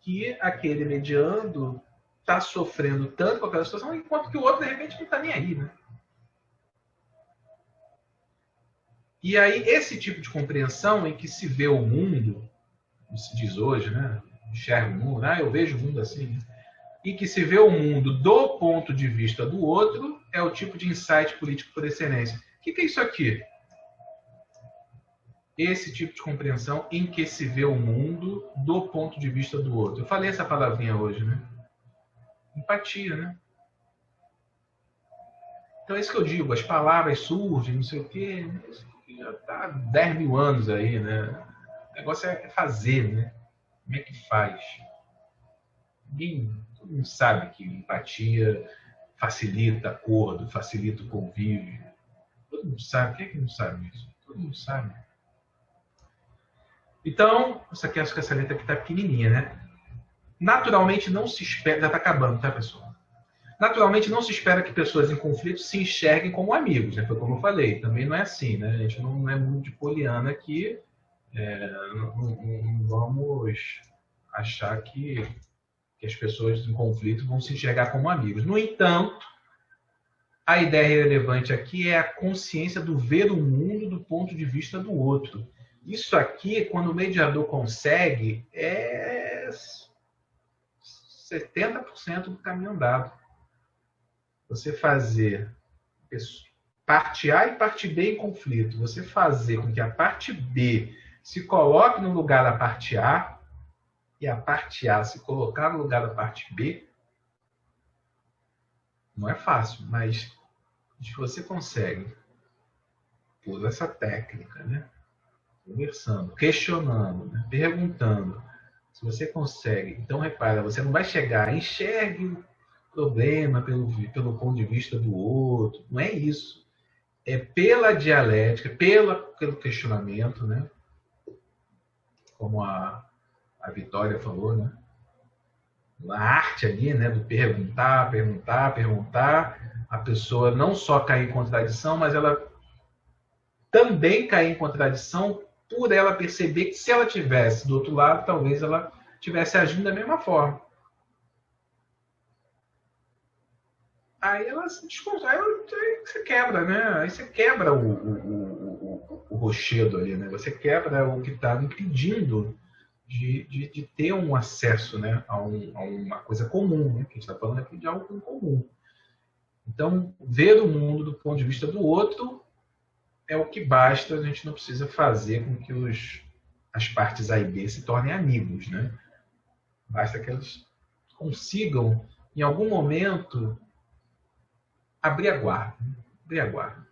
que aquele mediando está sofrendo tanto com aquela situação, enquanto que o outro, de repente, não está nem aí, né? E aí, esse tipo de compreensão em que se vê o mundo, como se diz hoje, né? Enxerga o mundo, eu vejo o mundo assim, e que se vê o mundo do ponto de vista do outro, é o tipo de insight político por excelência. O que é isso aqui? Esse tipo de compreensão em que se vê o mundo do ponto de vista do outro. Eu falei essa palavrinha hoje, né? Empatia, né? Então é isso que eu digo, as palavras surgem, não sei o quê, já está há 10 mil anos aí, né? O negócio é fazer, né? Como é que faz? Todo mundo sabe que empatia facilita acordo, facilita o convívio. Todo mundo sabe. Quem é que não sabe isso? Todo mundo sabe. Então, isso aqui, acho que essa letra aqui está pequenininha, né? Naturalmente não se espera... Já está acabando, tá, pessoal? Naturalmente não se espera que pessoas em conflito se enxerguem como amigos, né? Foi como eu falei. Também não é assim, né? A gente não é muito de poliana aqui. Não vamos achar que as pessoas em conflito vão se enxergar como amigos. No entanto, a ideia relevante aqui é a consciência do ver o mundo do ponto de vista do outro. Isso aqui, quando o mediador consegue, é 70% do caminho andado. Você fazer parte A e parte B em conflito, você fazer com que a parte B se coloque no lugar da parte A e a parte A se colocar no lugar da parte B, não é fácil, mas se você consegue, por essa técnica, né? Conversando, questionando, né? Perguntando, se você consegue, então repara, você não vai chegar, enxergue o problema pelo ponto de vista do outro, não é isso. É pela dialética, pelo questionamento, né? Como a Vitória falou, né? A arte ali, né? Do perguntar, perguntar, perguntar, a pessoa não só cair em contradição, mas ela também cair em contradição por ela perceber que se ela tivesse do outro lado, talvez ela tivesse agindo da mesma forma. Aí ela se desconstrói, aí você quebra, né? Aí você quebra o rochedo ali, né? Você quebra o que está impedindo de ter um acesso, né, a uma coisa comum, né? Que a gente está falando aqui de algo comum. Então, ver o mundo do ponto de vista do outro é o que basta, a gente não precisa fazer com que as partes A e B se tornem amigos, né? Basta que elas consigam, em algum momento, abrir a guarda. Abrir a guarda.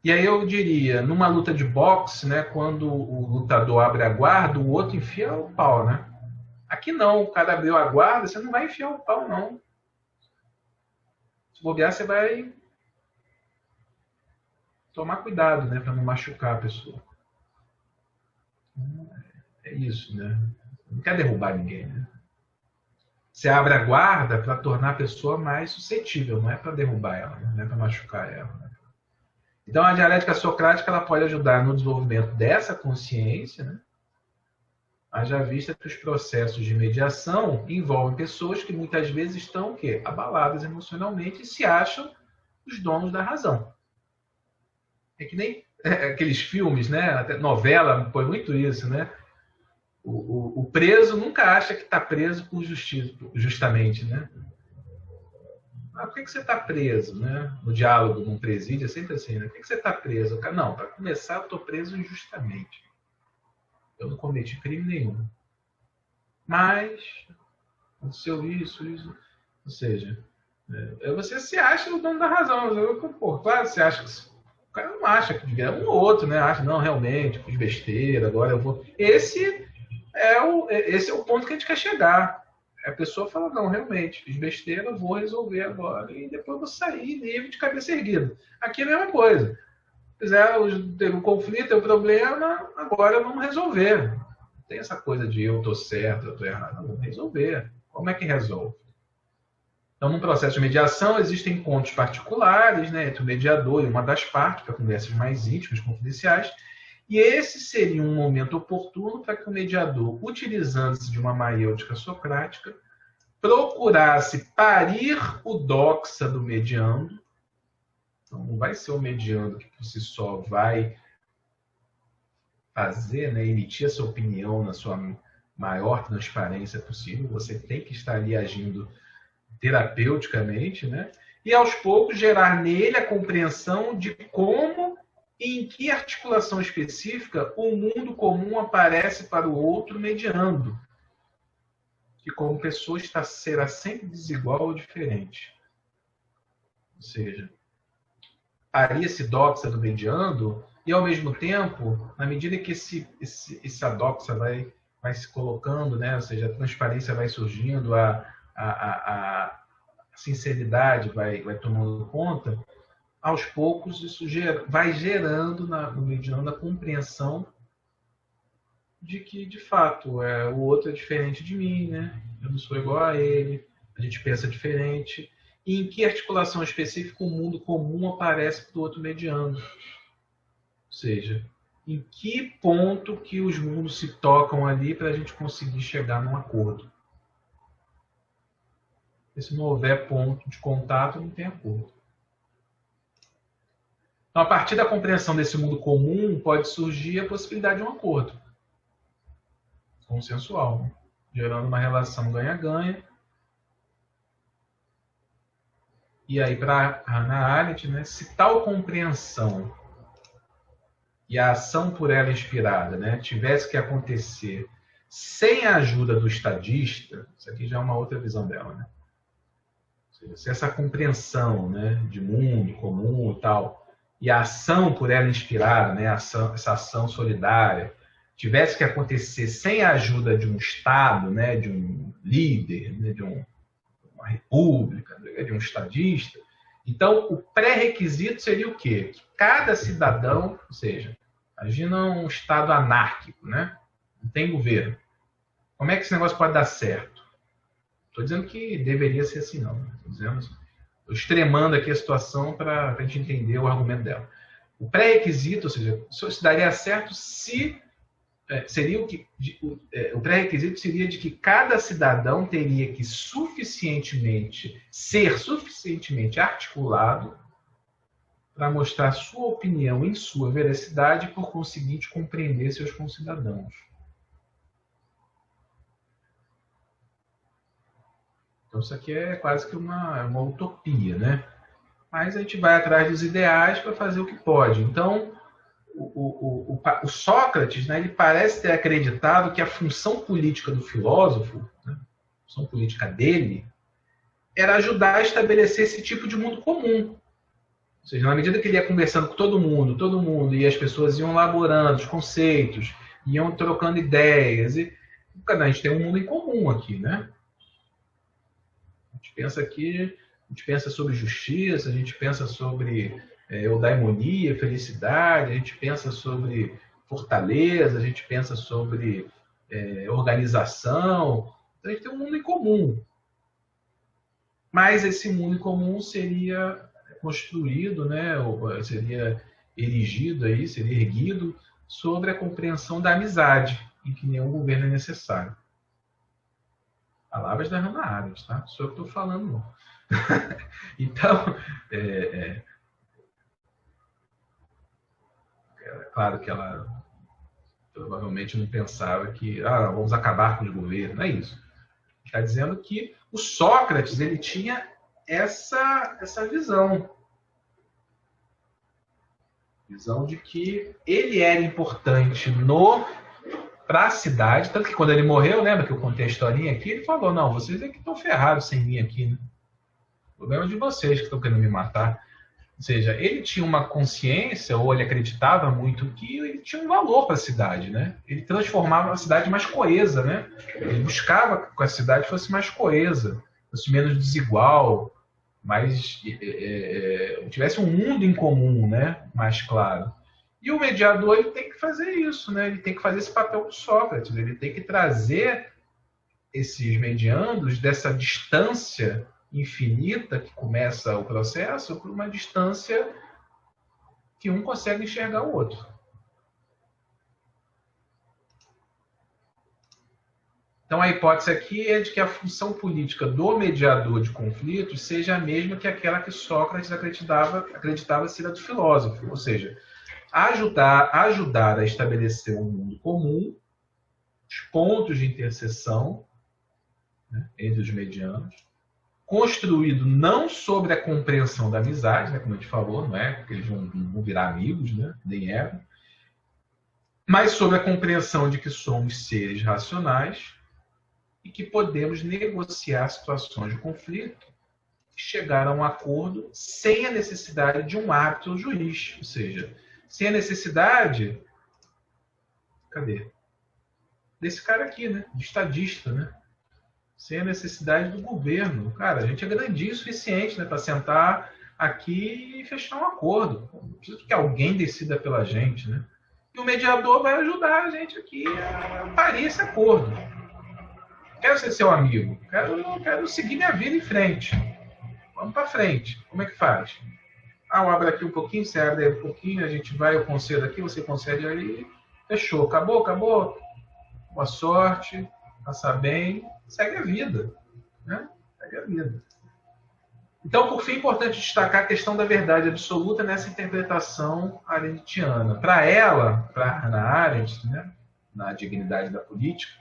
E aí eu diria, numa luta de boxe, né, quando o lutador abre a guarda, o outro enfia o pau, né? Aqui não, o cara abriu a guarda, você não vai enfiar o pau, não. Se bobear, você vai tomar cuidado, né, para não machucar a pessoa. É isso, né? Não quer derrubar ninguém, né? Você abre a guarda para tornar a pessoa mais suscetível, não é para derrubar ela, não é para machucar ela. Né? Então, a dialética socrática ela pode ajudar no desenvolvimento dessa consciência, né? Haja vista que os processos de mediação envolvem pessoas que muitas vezes estão o quê? Abaladas emocionalmente e se acham os donos da razão. É que nem aqueles filmes, né? Até novela põe muito isso, né? O preso nunca acha que está preso por justiça, justamente, né? Ah, por que você está preso, né? No diálogo, num presídio, é sempre assim, né? Por que você está preso? Não, para começar, eu estou preso injustamente. Eu não cometi crime nenhum. Mas aconteceu isso, isso. Ou seja, você se acha o dono da razão. Pô, claro, você acha que o cara não acha que devia. Um ou outro, né? Acha, não, realmente, fiz besteira, agora eu vou. Esse é o ponto que a gente quer chegar. A pessoa fala, não, realmente, fiz besteira, vou resolver agora e depois vou sair livre de cabeça erguida. Aqui é a mesma coisa. Teve um conflito, teve um problema, agora vamos resolver. Não tem essa coisa de eu estou certo, eu estou errado. Não, vamos resolver. Como é que resolve? Então, num processo de mediação, existem encontros particulares, né, entre o mediador e uma das partes, para conversas mais íntimas, confidenciais, e esse seria um momento oportuno para que o mediador, utilizando-se de uma maiêutica socrática, procurasse parir o doxa do mediando. Então, não vai ser o mediando que por si só vai fazer, né, emitir essa opinião na sua maior transparência possível. Você tem que estar ali agindo terapeuticamente, né? E aos poucos gerar nele a compreensão de como e em que articulação específica o mundo comum aparece para o outro mediando. Que como pessoa será sempre desigual ou diferente. Ou seja, paria-se doxa do mediando e ao mesmo tempo, na medida que essa doxa vai se colocando, né? Ou seja, a transparência vai surgindo, a sinceridade vai tomando conta, aos poucos isso vai gerando no mediano a compreensão de que, de fato, o outro é diferente de mim, né? Eu não sou igual a ele, a gente pensa diferente. E em que articulação específica o mundo comum aparece para o outro mediano? Ou seja, em que ponto que os mundos se tocam ali para a gente conseguir chegar num acordo? Se não houver ponto de contato, não tem acordo. Então, a partir da compreensão desse mundo comum, pode surgir a possibilidade de um acordo consensual, né? Gerando uma relação ganha-ganha. E aí, para Hannah Arendt, né, se tal compreensão e a ação por ela inspirada, né, tivesse que acontecer sem a ajuda do estadista, isso aqui já é uma outra visão dela, né? Ou seja, se essa compreensão, né, de mundo comum e tal, e a ação por ela inspirada, né, essa ação solidária, tivesse que acontecer sem a ajuda de um Estado, né, de um líder, né, de uma república, de um estadista, então o pré-requisito seria o quê? Que cada cidadão, ou seja, imagina um Estado anárquico, né? Não tem governo. Como é que esse negócio pode dar certo? Estou dizendo que deveria ser assim, não. Estou extremando aqui a situação para a gente entender o argumento dela. O pré-requisito, ou seja, só se daria certo se seria o pré-requisito seria de que cada cidadão teria que ser suficientemente articulado para mostrar sua opinião em sua veracidade e, por conseguinte, compreender seus concidadãos. Então, isso aqui é quase que uma utopia, né? Mas a gente vai atrás dos ideais para fazer o que pode. Então, o Sócrates, né, ele parece ter acreditado que a função política do filósofo, né, a função política dele, era ajudar a estabelecer esse tipo de mundo comum. Ou seja, na medida que ele ia conversando com todo mundo, e as pessoas iam elaborando os conceitos, iam trocando ideias, e a gente tem um mundo em comum aqui, né? A gente pensa aqui, a gente pensa sobre justiça, a gente pensa sobre eudaimonia, felicidade, a gente pensa sobre fortaleza, a gente pensa sobre organização. Então a gente tem um mundo em comum. Mas esse mundo em comum seria construído, né, ou seria erigido aí, seria erguido sobre a compreensão da amizade, em que nenhum governo é necessário. Palavras da Hannah Arendt, tá? Sou eu que estou falando, não. Então, é claro que ela provavelmente não pensava que vamos acabar com os governos, não é isso. Está dizendo que o Sócrates ele tinha essa visão de que ele era importante para a cidade, tanto que quando ele morreu, lembra que eu contei a historinha aqui, ele falou, não, vocês é que estão ferrados sem mim aqui, né? O problema é de vocês que estão querendo me matar. Ou seja, ele tinha uma consciência, ou ele acreditava muito que ele tinha um valor para a cidade, né? Ele transformava a cidade mais coesa, né? Ele buscava que a cidade fosse mais coesa, fosse menos desigual, tivesse um mundo em comum, né? Mais claro. E o mediador ele tem que fazer isso, né? Ele tem que fazer esse papel do Sócrates, ele tem que trazer esses mediandos dessa distância infinita que começa o processo para uma distância que um consegue enxergar o outro. Então a hipótese aqui é de que a função política do mediador de conflitos seja a mesma que aquela que Sócrates acreditava ser a do filósofo, ou seja, ajudar a estabelecer um mundo comum, os pontos de interseção, né, entre os medianos, construído não sobre a compreensão da amizade, né, como a gente falou, não é porque eles vão virar amigos, né, nem eram, mas sobre a compreensão de que somos seres racionais e que podemos negociar situações de conflito e chegar a um acordo sem a necessidade de um árbitro ou juiz, ou seja, sem a necessidade, desse cara aqui, né, de estadista, né? Sem a necessidade do governo. Cara, a gente é grandinho o suficiente, né, para sentar aqui e fechar um acordo. Não precisa que alguém decida pela gente, né? E o mediador vai ajudar a gente aqui a parir esse acordo. Quero ser seu amigo. Quero seguir minha vida em frente. Vamos para frente. Como é que faz? Eu abro aqui um pouquinho, você abre um pouquinho, a gente vai, eu concedo aqui, você concede aí. Fechou. Acabou. Boa sorte. Passa bem. Segue a vida, né? Segue a vida. Então, por fim, é importante destacar a questão da verdade absoluta nessa interpretação arendtiana. Para ela, para Hannah Arendt, né, na Dignidade da Política,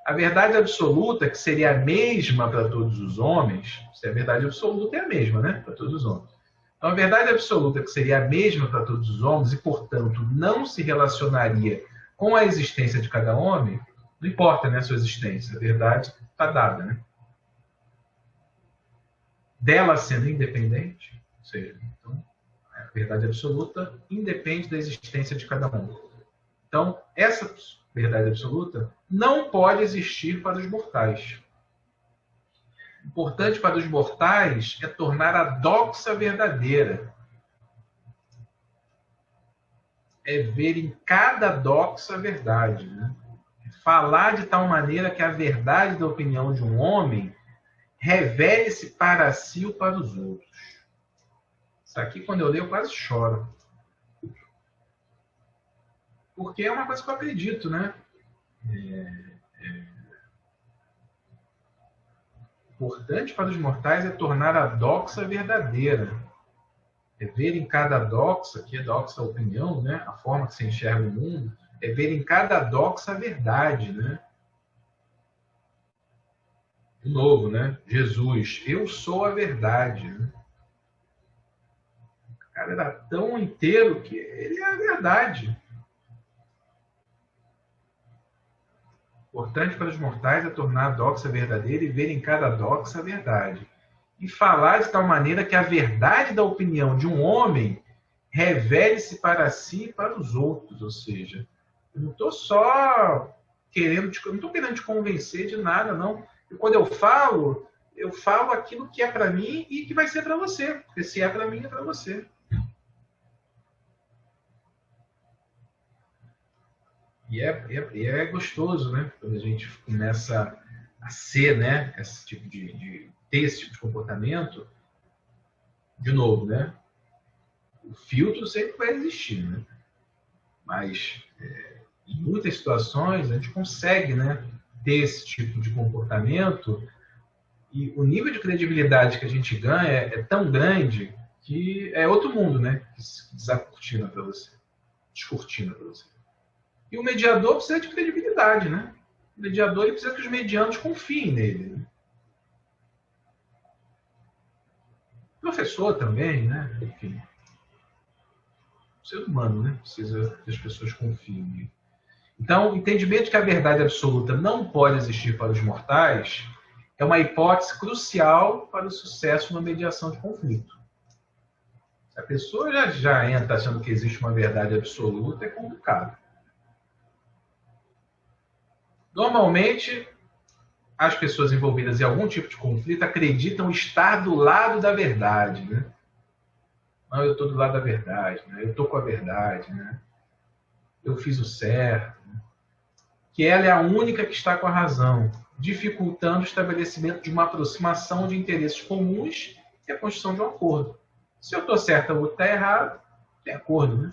A verdade absoluta, que seria a mesma para todos os homens, se a verdade absoluta é a mesma, né, para todos os homens. Então, a verdade absoluta, que seria a mesma para todos os homens, e, portanto, não se relacionaria com a existência de cada homem, não importa, né, a sua existência, a verdade está dada, né? Dela sendo independente, ou seja, então, a verdade absoluta independe da existência de cada um. Então, essa verdade absoluta não pode existir para os mortais. O importante para os mortais é tornar a doxa verdadeira. É ver em cada doxa a verdade. Né? Falar de tal maneira que a verdade da opinião de um homem revele-se para si ou para os outros. Isso aqui, quando eu leio, eu quase choro. Porque é uma coisa que eu acredito, né? Importante para os mortais é tornar a doxa verdadeira. É ver em cada doxa, que é doxa a opinião, né? A forma que se enxerga o mundo, é ver em cada doxa a verdade, né? De novo, né? Jesus, eu sou a verdade. Né? O cara era tão inteiro que ele é a verdade. Importante para os mortais é tornar a doxa verdadeira e ver em cada doxa a verdade. E falar de tal maneira que a verdade da opinião de um homem revele-se para si e para os outros. Ou seja, eu não estou só querendo te convencer de nada, não. E quando eu falo aquilo que é para mim e que vai ser para você. Porque se é para mim, é para você. E é gostoso, né? Quando a gente começa a ser, né? Esse tipo ter esse tipo de comportamento. De novo, né? O filtro sempre vai existir, né? Mas em muitas situações a gente consegue, né? Ter esse tipo de comportamento e o nível de credibilidade que a gente ganha é tão grande que é outro mundo, né? Que desacortina para você, descortina para você. E o mediador precisa de credibilidade, né? O mediador ele precisa que os medianos confiem nele. Né? O professor também, né? Enfim. O ser humano, né? Precisa que as pessoas confiem nele. Então, o entendimento de que a verdade absoluta não pode existir para os mortais é uma hipótese crucial para o sucesso na mediação de conflito. Se a pessoa já entra achando que existe uma verdade absoluta, é complicado. Normalmente, as pessoas envolvidas em algum tipo de conflito acreditam estar do lado da verdade. Né? Não, eu estou do lado da verdade, né? Eu estou com a verdade, né? Eu fiz o certo. Né? Que ela é a única que está com a razão, dificultando o estabelecimento de uma aproximação de interesses comuns e a construção de um acordo. Se eu estou certo, o outro está errado, tem acordo, né?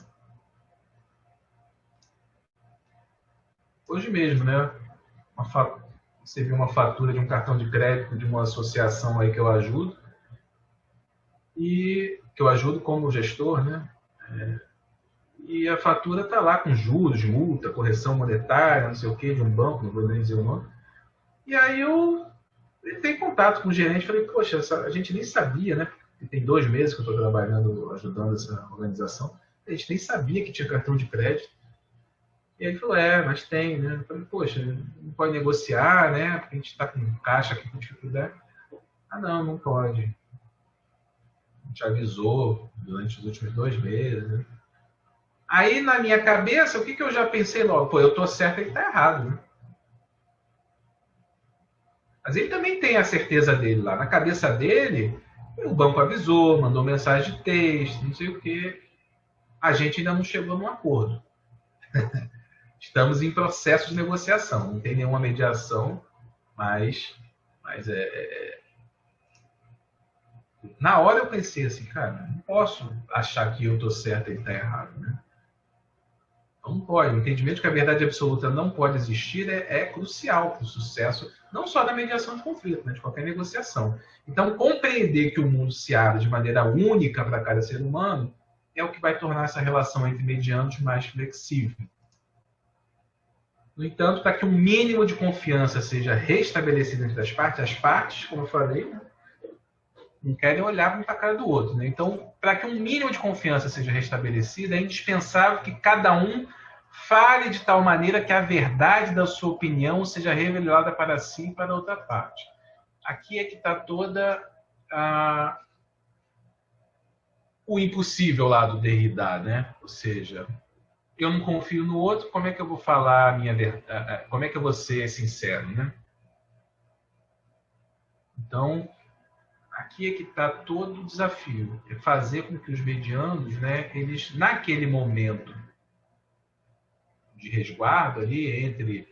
Hoje mesmo, né? Você viu uma fatura de um cartão de crédito de uma associação aí que eu ajudo, e que eu ajudo como gestor, né? E a fatura está lá com juros, multa, correção monetária, não sei o que, de um banco, não vou nem dizer o nome. E aí eu entrei em contato com o gerente e falei, poxa, a gente nem sabia, né? Tem 2 meses que eu estou trabalhando, ajudando essa organização. A gente nem sabia que tinha cartão de crédito. E ele falou, mas tem, né? Eu falei, poxa, não pode negociar, né? Porque a gente está com caixa aqui com dificuldade. Ah, não pode. A gente avisou durante os últimos 2 meses, né? Aí, na minha cabeça, o que eu já pensei logo? Pô, eu tô certo e ele tá errado, né? Mas ele também tem a certeza dele lá. Na cabeça dele, o banco avisou, mandou mensagem de texto, não sei o quê. A gente ainda não chegou num acordo. Estamos em processo de negociação. Não tem nenhuma mediação, mas na hora eu pensei assim, cara, não posso achar que eu tô certo e ele tá errado, né? Não pode. O entendimento de que a verdade absoluta não pode existir é crucial para o sucesso, não só da mediação de conflito, né, de qualquer negociação. Então, compreender que o mundo se abre de maneira única para cada ser humano é o que vai tornar essa relação entre medianos mais flexível. No entanto, para que um mínimo de confiança seja restabelecido entre as partes, como eu falei, né, não querem olhar para a cara do outro. Né? Então, para que um mínimo de confiança seja restabelecido, é indispensável que cada um fale de tal maneira que a verdade da sua opinião seja revelada para si e para a outra parte. Aqui é que está toda o impossível lá do Derrida, né? Ou seja, eu não confio no outro, como é que eu vou falar a minha verdade? Como é que eu vou ser sincero, né? Então, aqui é que está todo o desafio, é fazer com que os medianos, né, eles, naquele momento de resguardo ali, entre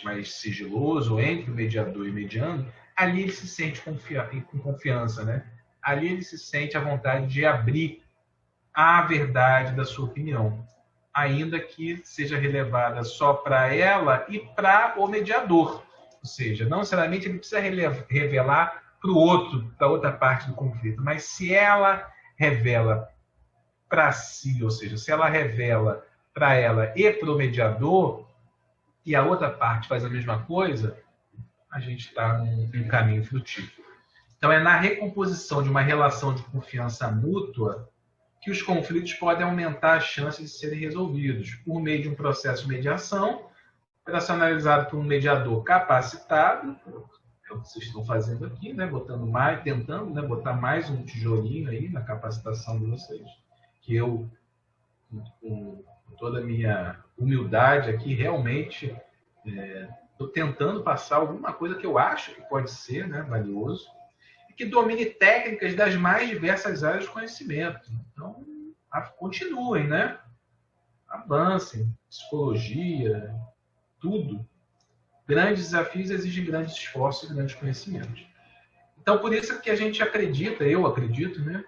mais sigiloso, entre o mediador e o mediano, ali ele se sente com confiança, né? Ali ele se sente à vontade de abrir a verdade da sua opinião, ainda que seja relevada só para ela e para o mediador. Ou seja, não necessariamente ele precisa revelar para o outro, para outra parte do conflito, mas se ela revela para si, ou seja, se ela revela para ela e para o mediador, e a outra parte faz a mesma coisa, a gente está num caminho frutífero. Então, é na recomposição de uma relação de confiança mútua que os conflitos podem aumentar as chances de serem resolvidos por meio de um processo de mediação, operacionalizado por um mediador capacitado, é o que vocês estão fazendo aqui, né? Botando mais, tentando, né? Botar mais um tijolinho aí na capacitação de vocês, que eu, com toda a minha humildade aqui, realmente estou tentando passar alguma coisa que eu acho que pode ser, né, valioso, e que domine técnicas das mais diversas áreas de conhecimento. Então, continuem, né? Avancem, psicologia, tudo. Grandes desafios exigem grandes esforços e grandes conhecimentos. Então, por isso que a gente acredita, eu acredito, né,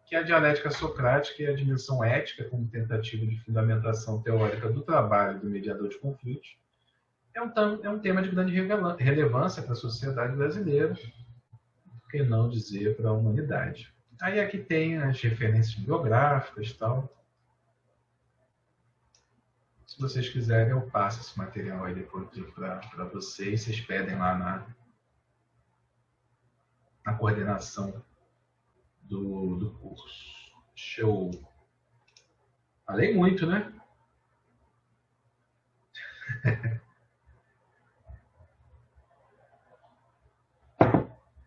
que a dialética socrática e a dimensão ética, como tentativa de fundamentação teórica do trabalho do mediador de conflitos, é um tema de grande relevância para a sociedade brasileira, por que não dizer para a humanidade. Aí aqui tem as referências bibliográficas e tal. Se vocês quiserem, eu passo esse material aí depois para vocês. Vocês pedem lá na coordenação do curso. Show. Falei muito, né?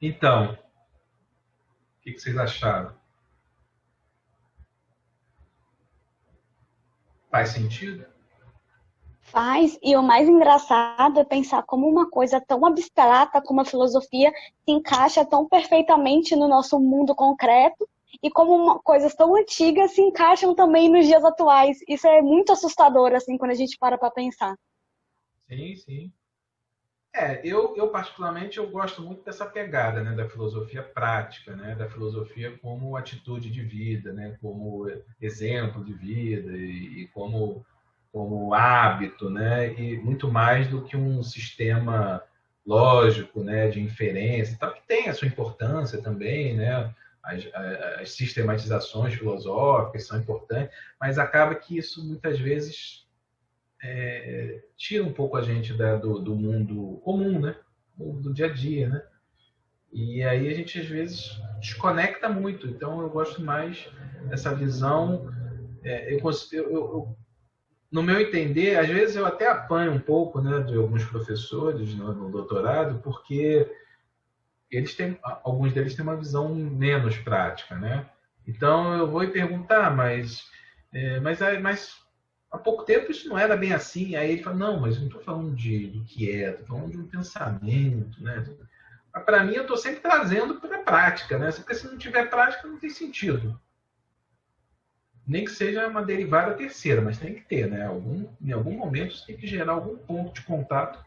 Então, o que vocês acharam? Faz sentido? Faz, e o mais engraçado é pensar como uma coisa tão abstrata como a filosofia se encaixa tão perfeitamente no nosso mundo concreto e como coisas tão antigas se encaixam também nos dias atuais. Isso é muito assustador, assim, quando a gente para pensar. Sim, sim. Eu particularmente eu gosto muito dessa pegada, né, da filosofia prática, né, da filosofia como atitude de vida, né, como exemplo de vida e como hábito, né, e muito mais do que um sistema lógico, né, de inferência, tal, que tem a sua importância também, né, as sistematizações filosóficas são importantes, mas acaba que isso muitas vezes tira um pouco a gente do mundo comum, né? Do dia a dia, né? E aí a gente às vezes desconecta muito. Então eu gosto mais dessa visão. No meu entender, às vezes eu até apanho um pouco, né, de alguns professores no doutorado, porque alguns deles têm uma visão menos prática, né? Então eu vou e perguntar, mas há pouco tempo isso não era bem assim. Aí ele fala, não, mas eu não estou falando do que estou falando de um pensamento, né? Mas para mim eu estou sempre trazendo para a prática, né? Porque se não tiver prática não tem sentido. Nem que seja uma derivada terceira, mas tem que ter, né? Em algum momento você tem que gerar algum ponto de contato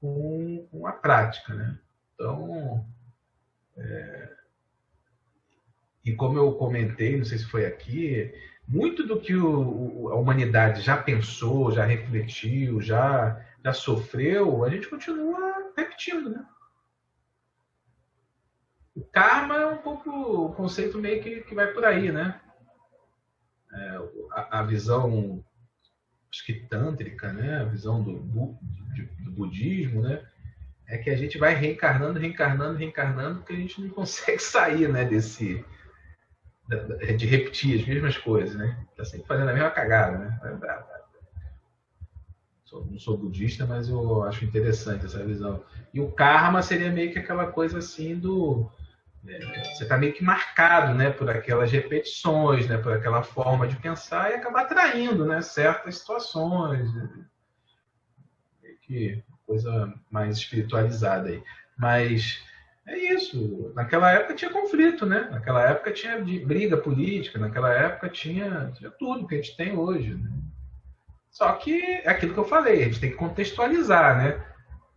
com a prática, né? Então, e como eu comentei, não sei se foi aqui, muito do que a humanidade já pensou, já refletiu, já sofreu, a gente continua repetindo, né? O karma é um pouco o conceito meio que vai por aí, né? A visão acho que tântrica, né? A visão do budismo, né? É que a gente vai reencarnando, reencarnando, reencarnando, porque a gente não consegue sair, né, de repetir as mesmas coisas, né? Tá sempre fazendo a mesma cagada, né? Não sou budista, mas eu acho interessante essa visão. E o karma seria meio que aquela coisa assim do você está meio que marcado, né, por aquelas repetições, né, por aquela forma de pensar e acabar atraindo, né, certas situações, que coisa mais espiritualizada aí. Mas é isso. Naquela época tinha conflito, né? Naquela época tinha briga política, naquela época tinha tudo que a gente tem hoje. Né? Só que é aquilo que eu falei, a gente tem que contextualizar, né?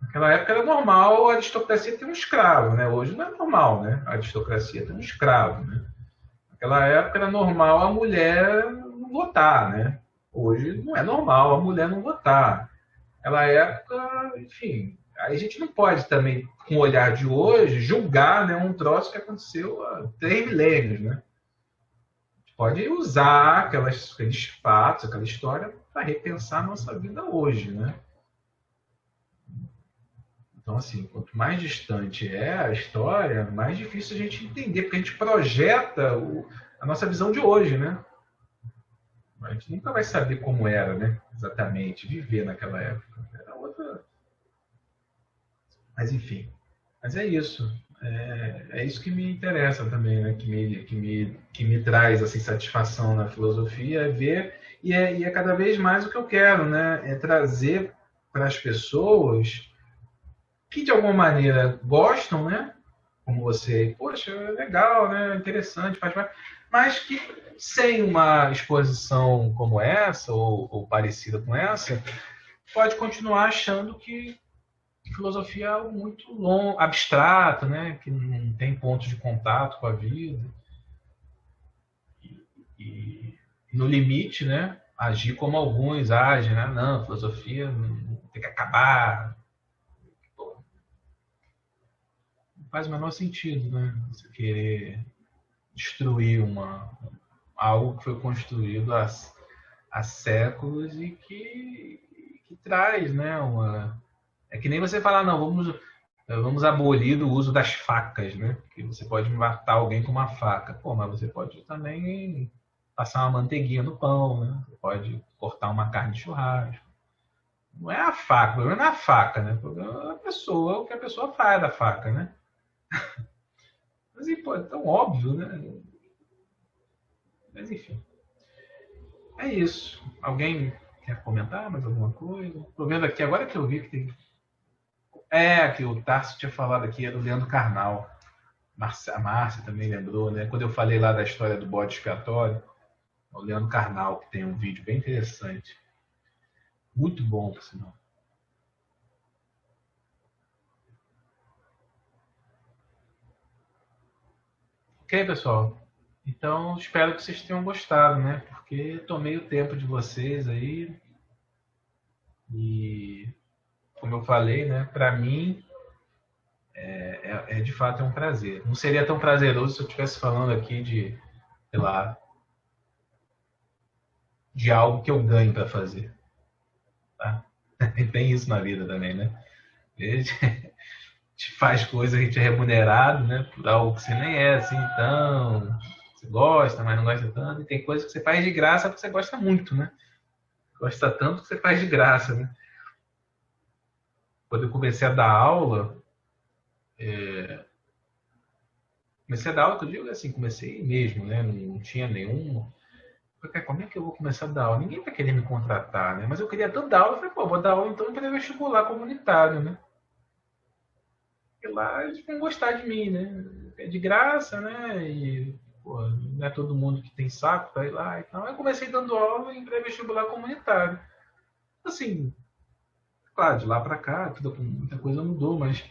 Naquela época era normal a aristocracia ter um escravo, né? Hoje não é normal, né? A aristocracia ter um escravo, né? Naquela época era normal a mulher não votar, né? Hoje não é normal a mulher não votar. Naquela época, enfim, aí a gente não pode também, com o olhar de hoje, julgar, né, um troço que aconteceu há 3 milênios, né? A gente pode usar aqueles fatos, aquela história, para repensar a nossa vida hoje, né? Então, assim, quanto mais distante é a história, mais difícil a gente entender, porque a gente projeta a nossa visão de hoje, né? A gente nunca vai saber como era, né? Exatamente, viver naquela época. Era outra. Mas, enfim. Mas é isso. É isso que me interessa também, né? Que me traz assim, satisfação na filosofia, é ver, e é cada vez mais o que eu quero, né? É trazer para as pessoas que de alguma maneira gostam, né? Como você, poxa, é legal, né? Interessante, faz mais, mas que sem uma exposição como essa ou parecida com essa, pode continuar achando que filosofia é algo muito longo, abstrato, né? Que não tem pontos de contato com a vida e no limite, né? Agir como alguns agem, né? Não, filosofia tem que acabar. Faz o menor sentido, né? Você querer destruir algo que foi construído há séculos e que traz, né? É que nem você falar, não, vamos abolir o uso das facas, né? Que você pode matar alguém com uma faca. Pô, mas você pode também passar uma manteiguinha no pão, né? Você pode cortar uma carne de churrasco. Não é a faca, o problema não é a faca, né? O problema é a pessoa, o que a pessoa faz da faca, né? Mas, pô, é tão óbvio, né? Mas, enfim. É isso. Alguém quer comentar mais alguma coisa? Estou vendo aqui, agora que eu vi que tem. Que o Tarso tinha falado aqui, é do Leandro Carnal. A Márcia também lembrou, né? Quando eu falei lá da história do bode expiatório, é o Leandro Carnal, que tem um vídeo bem interessante. Muito bom, por sinal. Ok, pessoal? Então, espero que vocês tenham gostado, né? Porque tomei o tempo de vocês aí. E, como eu falei, né? Para mim, de fato um prazer. Não seria tão prazeroso se eu estivesse falando aqui de, sei lá, de algo que eu ganho para fazer. Tá? E tem isso na vida também, né? A gente faz coisa, a gente é remunerado, né? Por algo que você nem é assim, então. Você gosta, mas não gosta tanto. E tem coisas que você faz de graça porque você gosta muito, né? Gosta tanto que você faz de graça, né? Quando eu comecei a dar aula, que eu digo assim, comecei mesmo, né? Não tinha nenhum. Porque como é que eu vou começar a dar aula? Ninguém vai querer me contratar, né? Mas eu queria tanto dar aula, eu falei, pô, vou dar aula então para vestibular comunitário, né? E lá eles vão gostar de mim, né? É de graça, né? E pô, não é todo mundo que tem saco para ir lá. Então eu comecei dando aula em pré-vestibular comunitário. Assim, claro, de lá para cá, muita coisa mudou, mas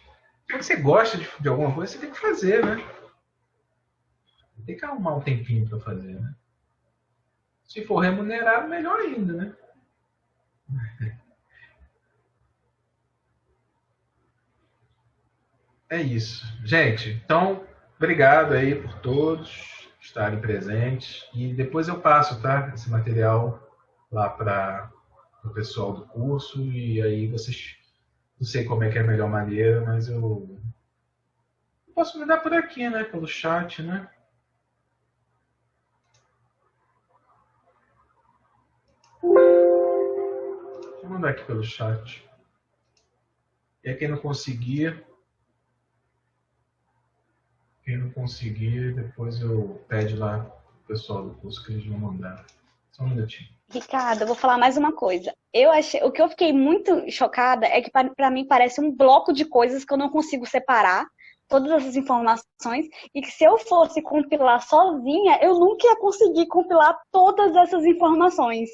quando você gosta de alguma coisa, você tem que fazer, né? Tem que arrumar um tempinho para fazer, né? Se for remunerado, melhor ainda, né? É isso. Gente, então, obrigado aí por todos estarem presentes. E depois eu passo, tá? Esse material lá para do pessoal do curso, e aí vocês, não sei como é que é a melhor maneira, mas eu posso mandar por aqui, né? Pelo chat, né? Vou mandar aqui pelo chat. E aí quem não conseguir, depois eu pede lá pro pessoal do curso que eles vão mandar. Só um minutinho. Ricardo, eu vou falar mais uma coisa. O que eu fiquei muito chocada é que para mim parece um bloco de coisas que eu não consigo separar todas essas informações e que se eu fosse compilar sozinha, eu nunca ia conseguir compilar todas essas informações.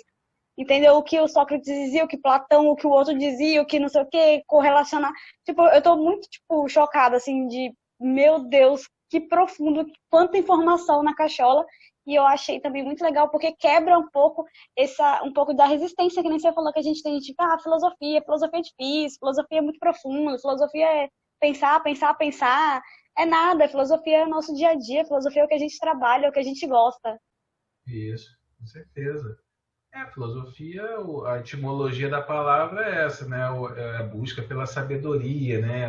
Entendeu? O que o Sócrates dizia, o que Platão, o que o outro dizia, o que não sei o que, correlacionar. Tipo, eu tô muito, tipo, chocada, assim, de, meu Deus, que profundo, quanta informação na cachola. E eu achei também muito legal, porque quebra um pouco da resistência, que nem você falou que a gente tem, tipo, filosofia é difícil, filosofia é muito profunda, filosofia é pensar, pensar, pensar. É nada, filosofia é o nosso dia a dia, filosofia é o que a gente trabalha, é o que a gente gosta. Isso, com certeza. Filosofia, a etimologia da palavra é essa, né? É a busca pela sabedoria, né?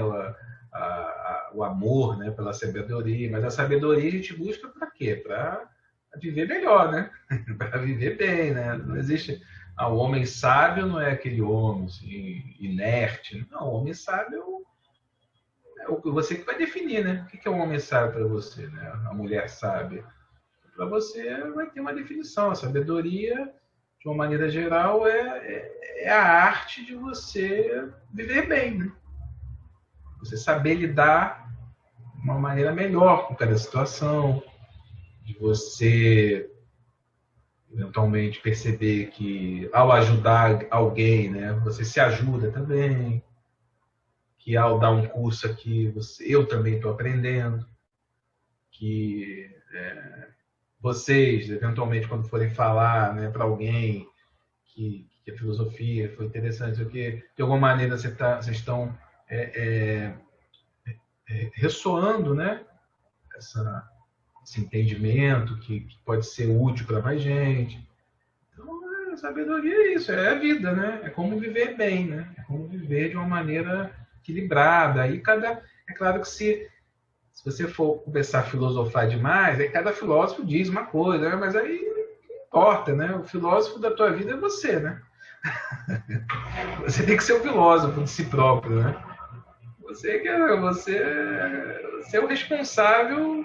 O amor, né? Pela sabedoria. Mas a sabedoria a gente busca para quê? Para viver melhor, né? Para viver bem, né? Não existe. O homem sábio não é aquele homem assim, inerte. Não, o homem sábio é você que vai definir, né? O que é um homem sábio para você, né? A mulher sábia. Para você vai ter uma definição. A sabedoria, de uma maneira geral, é a arte de você viver bem, né? Você saber lidar de uma maneira melhor com cada situação, de você eventualmente perceber que ao ajudar alguém, né, você se ajuda também, que ao dar um curso aqui, eu também estou aprendendo, que vocês, eventualmente, quando forem falar, né, para alguém que a filosofia foi interessante, porque de alguma maneira vocês estão é, ressoando, né, esse entendimento que pode ser útil para mais gente. Então, a sabedoria é isso, é a vida, né? É como viver bem, né? É como viver de uma maneira equilibrada. É claro que se você for começar a filosofar demais, aí cada filósofo diz uma coisa, né? Mas aí não importa, né? O filósofo da tua vida é você, né? Você tem que ser o filósofo de si próprio, né? Você é o responsável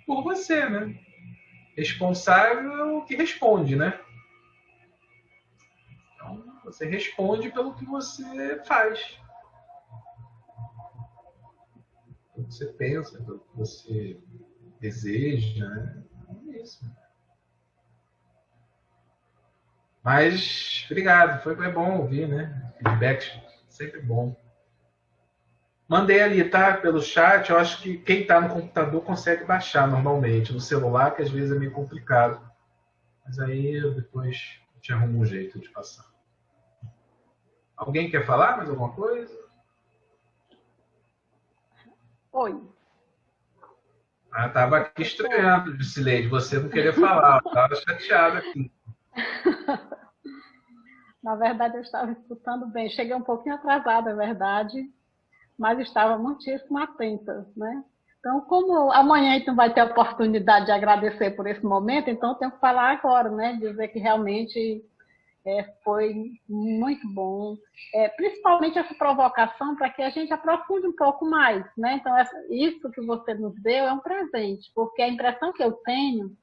por você, né? Responsável que responde, né? Então, você responde pelo que você faz, pelo que você pensa, pelo que você deseja, né? É isso. Mas, obrigado, foi bom ouvir, né? Feedback sempre bom. Mandei ali, tá? Pelo chat. Eu acho que quem está no computador consegue baixar normalmente. No celular, que às vezes é meio complicado. Mas aí eu depois te arrumo um jeito de passar. Alguém quer falar mais alguma coisa? Oi. Tava aqui estranhando, Jusileide, você não queria falar. Estava chateada aqui. Na verdade, eu estava escutando bem. Cheguei um pouquinho atrasada, é verdade, mas estava muitíssimo atenta, né? Então, como amanhã a gente não vai ter a oportunidade de agradecer por esse momento, então eu tenho que falar agora, né? Dizer que realmente foi muito bom. Principalmente essa provocação para que a gente aprofunde um pouco mais, né? Então, isso que você nos deu é um presente, porque a impressão que eu tenho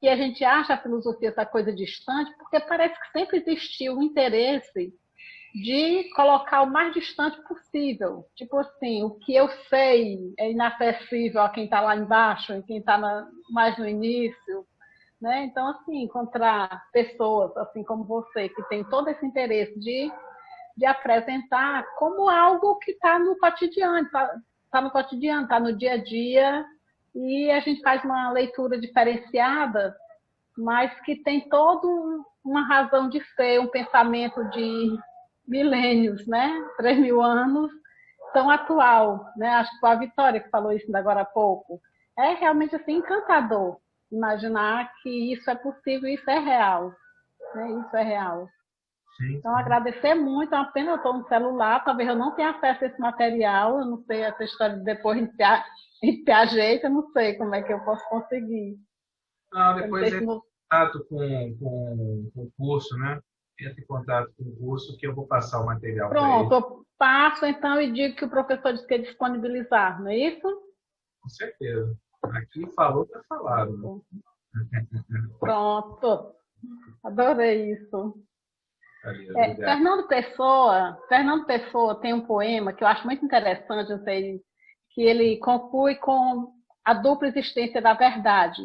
que a gente acha a filosofia essa coisa distante, porque parece que sempre existiu um interesse de colocar o mais distante possível. Tipo assim, o que eu sei é inacessível a quem está lá embaixo, e quem está mais no início. Né? Então, assim, encontrar pessoas assim como você, que tem todo esse interesse de apresentar como algo que está no cotidiano, está no cotidiano, está no dia a dia, e a gente faz uma leitura diferenciada, mas que tem toda uma razão de ser, um pensamento de milênios, né? 3.000 anos, tão atual, né? Acho que foi a Vitória que falou isso agora há pouco. É realmente assim encantador imaginar que isso é possível, isso é real, né? Isso é real. Sim, Então, sim. agradecer muito, apenas eu estou no celular, talvez eu não tenha acesso a esse material, eu não sei essa história de depois a gente ajeita, eu não sei como é que eu posso conseguir. Não, Eu não depois sei entra se em no... contato com o curso, né? Entra em contato com o curso que eu vou passar o material para Pronto, ele. eu passo então e digo que o professor disse que ia disponibilizar, não é isso? Com certeza. Aqui falou, tá falado, né? Pronto. Pronto. Adorei isso. Valeu, obrigado. Fernando Pessoa tem um poema que eu acho muito interessante, não sei, que ele conclui com a dupla existência da verdade.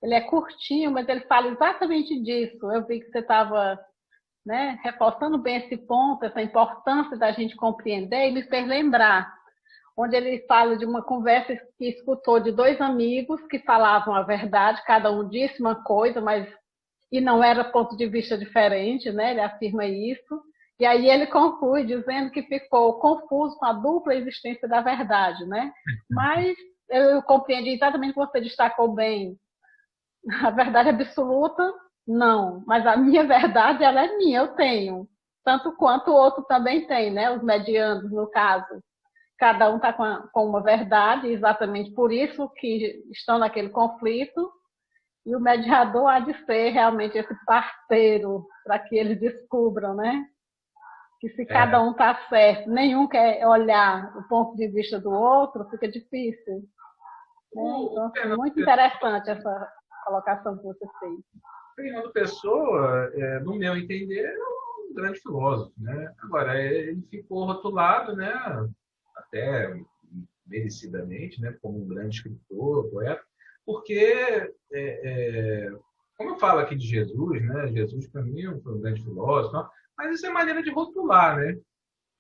Ele é curtinho, mas ele fala exatamente disso. Eu vi que você estava, né, reforçando bem esse ponto, essa importância da gente compreender e me fez lembrar, onde ele fala de uma conversa que escutou de dois amigos que falavam a verdade, cada um disse uma coisa, mas e não era ponto de vista diferente, né? Ele afirma isso. E aí ele conclui dizendo que ficou confuso com a dupla existência da verdade, né? Mas eu compreendi exatamente o que você destacou bem. A verdade absoluta, não. Mas a minha verdade, ela é minha, eu tenho. Tanto quanto o outro também tem, né? Os medianos, no caso. Cada um está com uma verdade, exatamente por isso que estão naquele conflito. E o mediador há de ser realmente esse parceiro para que eles descubram, né? Que se cada É, um está certo, nenhum quer olhar o ponto de vista do outro, fica difícil. Né? o Então, assim, Fernando muito interessante essa colocação que você fez. Fernando Pessoa, no meu entender, é um grande filósofo, né? Agora, ele ficou rotulado, né? Até merecidamente, né? Como um grande escritor, poeta, porque, como eu falo aqui de Jesus, né? Jesus, para mim, foi um grande filósofo, não? Mas isso é maneira de rotular, né?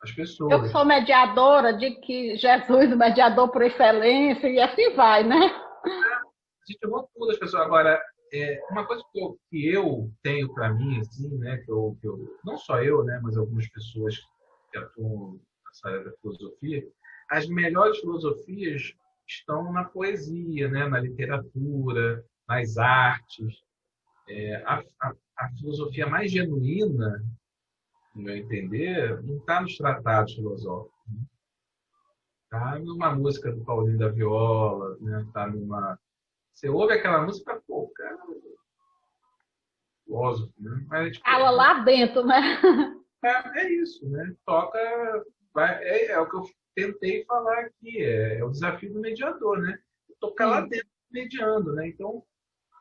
As Eu que pessoas. sou mediadora, digo que Jesus, o mediador por excelência, e assim vai, né? A gente rotula as pessoas. Agora, uma coisa que eu tenho para mim, assim, né? Não só eu, né? Mas algumas pessoas que atuam nessa área da filosofia, as melhores filosofias estão na poesia, né? Na literatura, nas artes. A filosofia mais genuína, no meu entender, não está nos tratados filosóficos. Está numa música do Paulinho da Viola, né? Tá numa. Você ouve aquela música, pô, cara, filósofo, né? Mas tipo, Fala lá dentro, né? é isso, né? Toca, é o que eu tentei falar aqui, é o desafio do mediador, né? Tocar lá Sim. dentro mediando, né? Então,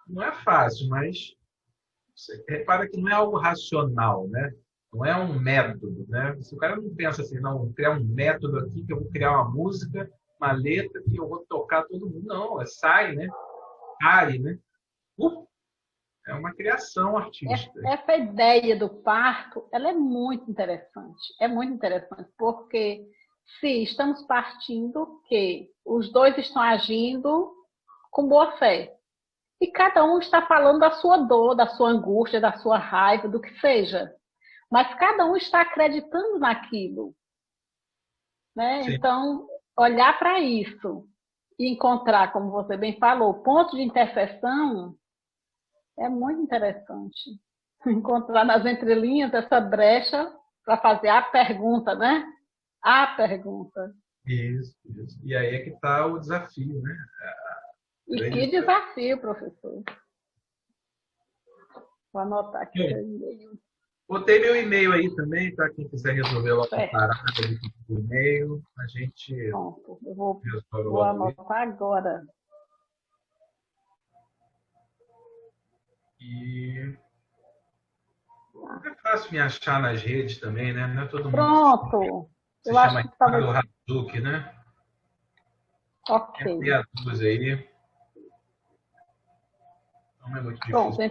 não é fácil, mas você repara que não é algo racional, né? Não é um método, né? Se o cara não pensa assim, não, vou criar um método aqui que eu vou criar uma música, uma letra que eu vou tocar todo mundo. Não, sai, né? Cai, né? Uh, É uma criação artística. Essa ideia do parto, ela é muito interessante, porque se estamos partindo que os dois estão agindo com boa fé, e cada um está falando da sua dor, da sua angústia, da sua raiva, do que seja, mas cada um está acreditando naquilo, né? Sim. Então, olhar para isso e encontrar, como você bem falou, ponto de interseção é muito interessante. Encontrar nas entrelinhas essa brecha para fazer a pergunta, né? A pergunta. Isso, isso. E aí é que está o desafio, né? E que desafio, professor. Vou anotar aqui seu e-mail. Botei meu e-mail aí também, para quem quiser resolver logo a Certo. parada do e-mail, a gente Pronto. Eu resolve vou logo isso. anotar agora. E é fácil me achar nas redes também, né? Não é todo mundo Pronto. se Eu acho chama que talvez. Ricardo Hazuki, né? Ok. Tem meia dúzia aí. Não é muito Pronto. difícil.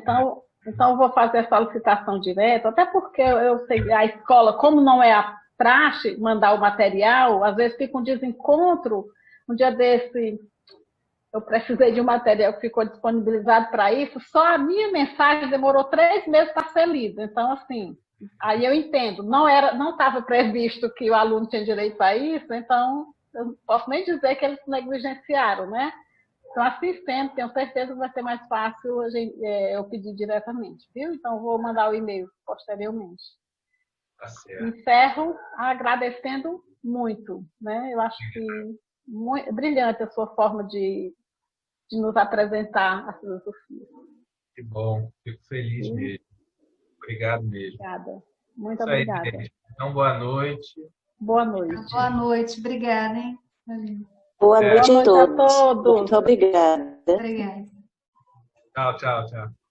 Então eu vou fazer a solicitação direta, até porque eu sei a escola, como não é a praxe mandar o material, às vezes fica um desencontro. Um dia desse, eu precisei de um material que ficou disponibilizado para isso, só a minha mensagem demorou 3 meses para ser lida. Então, assim, aí eu entendo, não estava previsto que o aluno tinha direito a isso, então eu não posso nem dizer que eles negligenciaram, né? Então, assistendo, tenho certeza que vai ser mais fácil eu pedir diretamente, viu? Então, vou mandar o e-mail posteriormente. Tá certo. Encerro agradecendo muito, né? Eu acho que muito brilhante a sua forma de nos apresentar a filosofia. Que bom, fico feliz mesmo. Obrigado mesmo. Obrigada. Muito Isso aí, obrigada. gente. Então, boa noite. Boa noite. Boa noite, obrigada, hein? Boa noite Boa a noite a todos. todos. Muito obrigada. Obrigada. Tchau, tchau, tchau.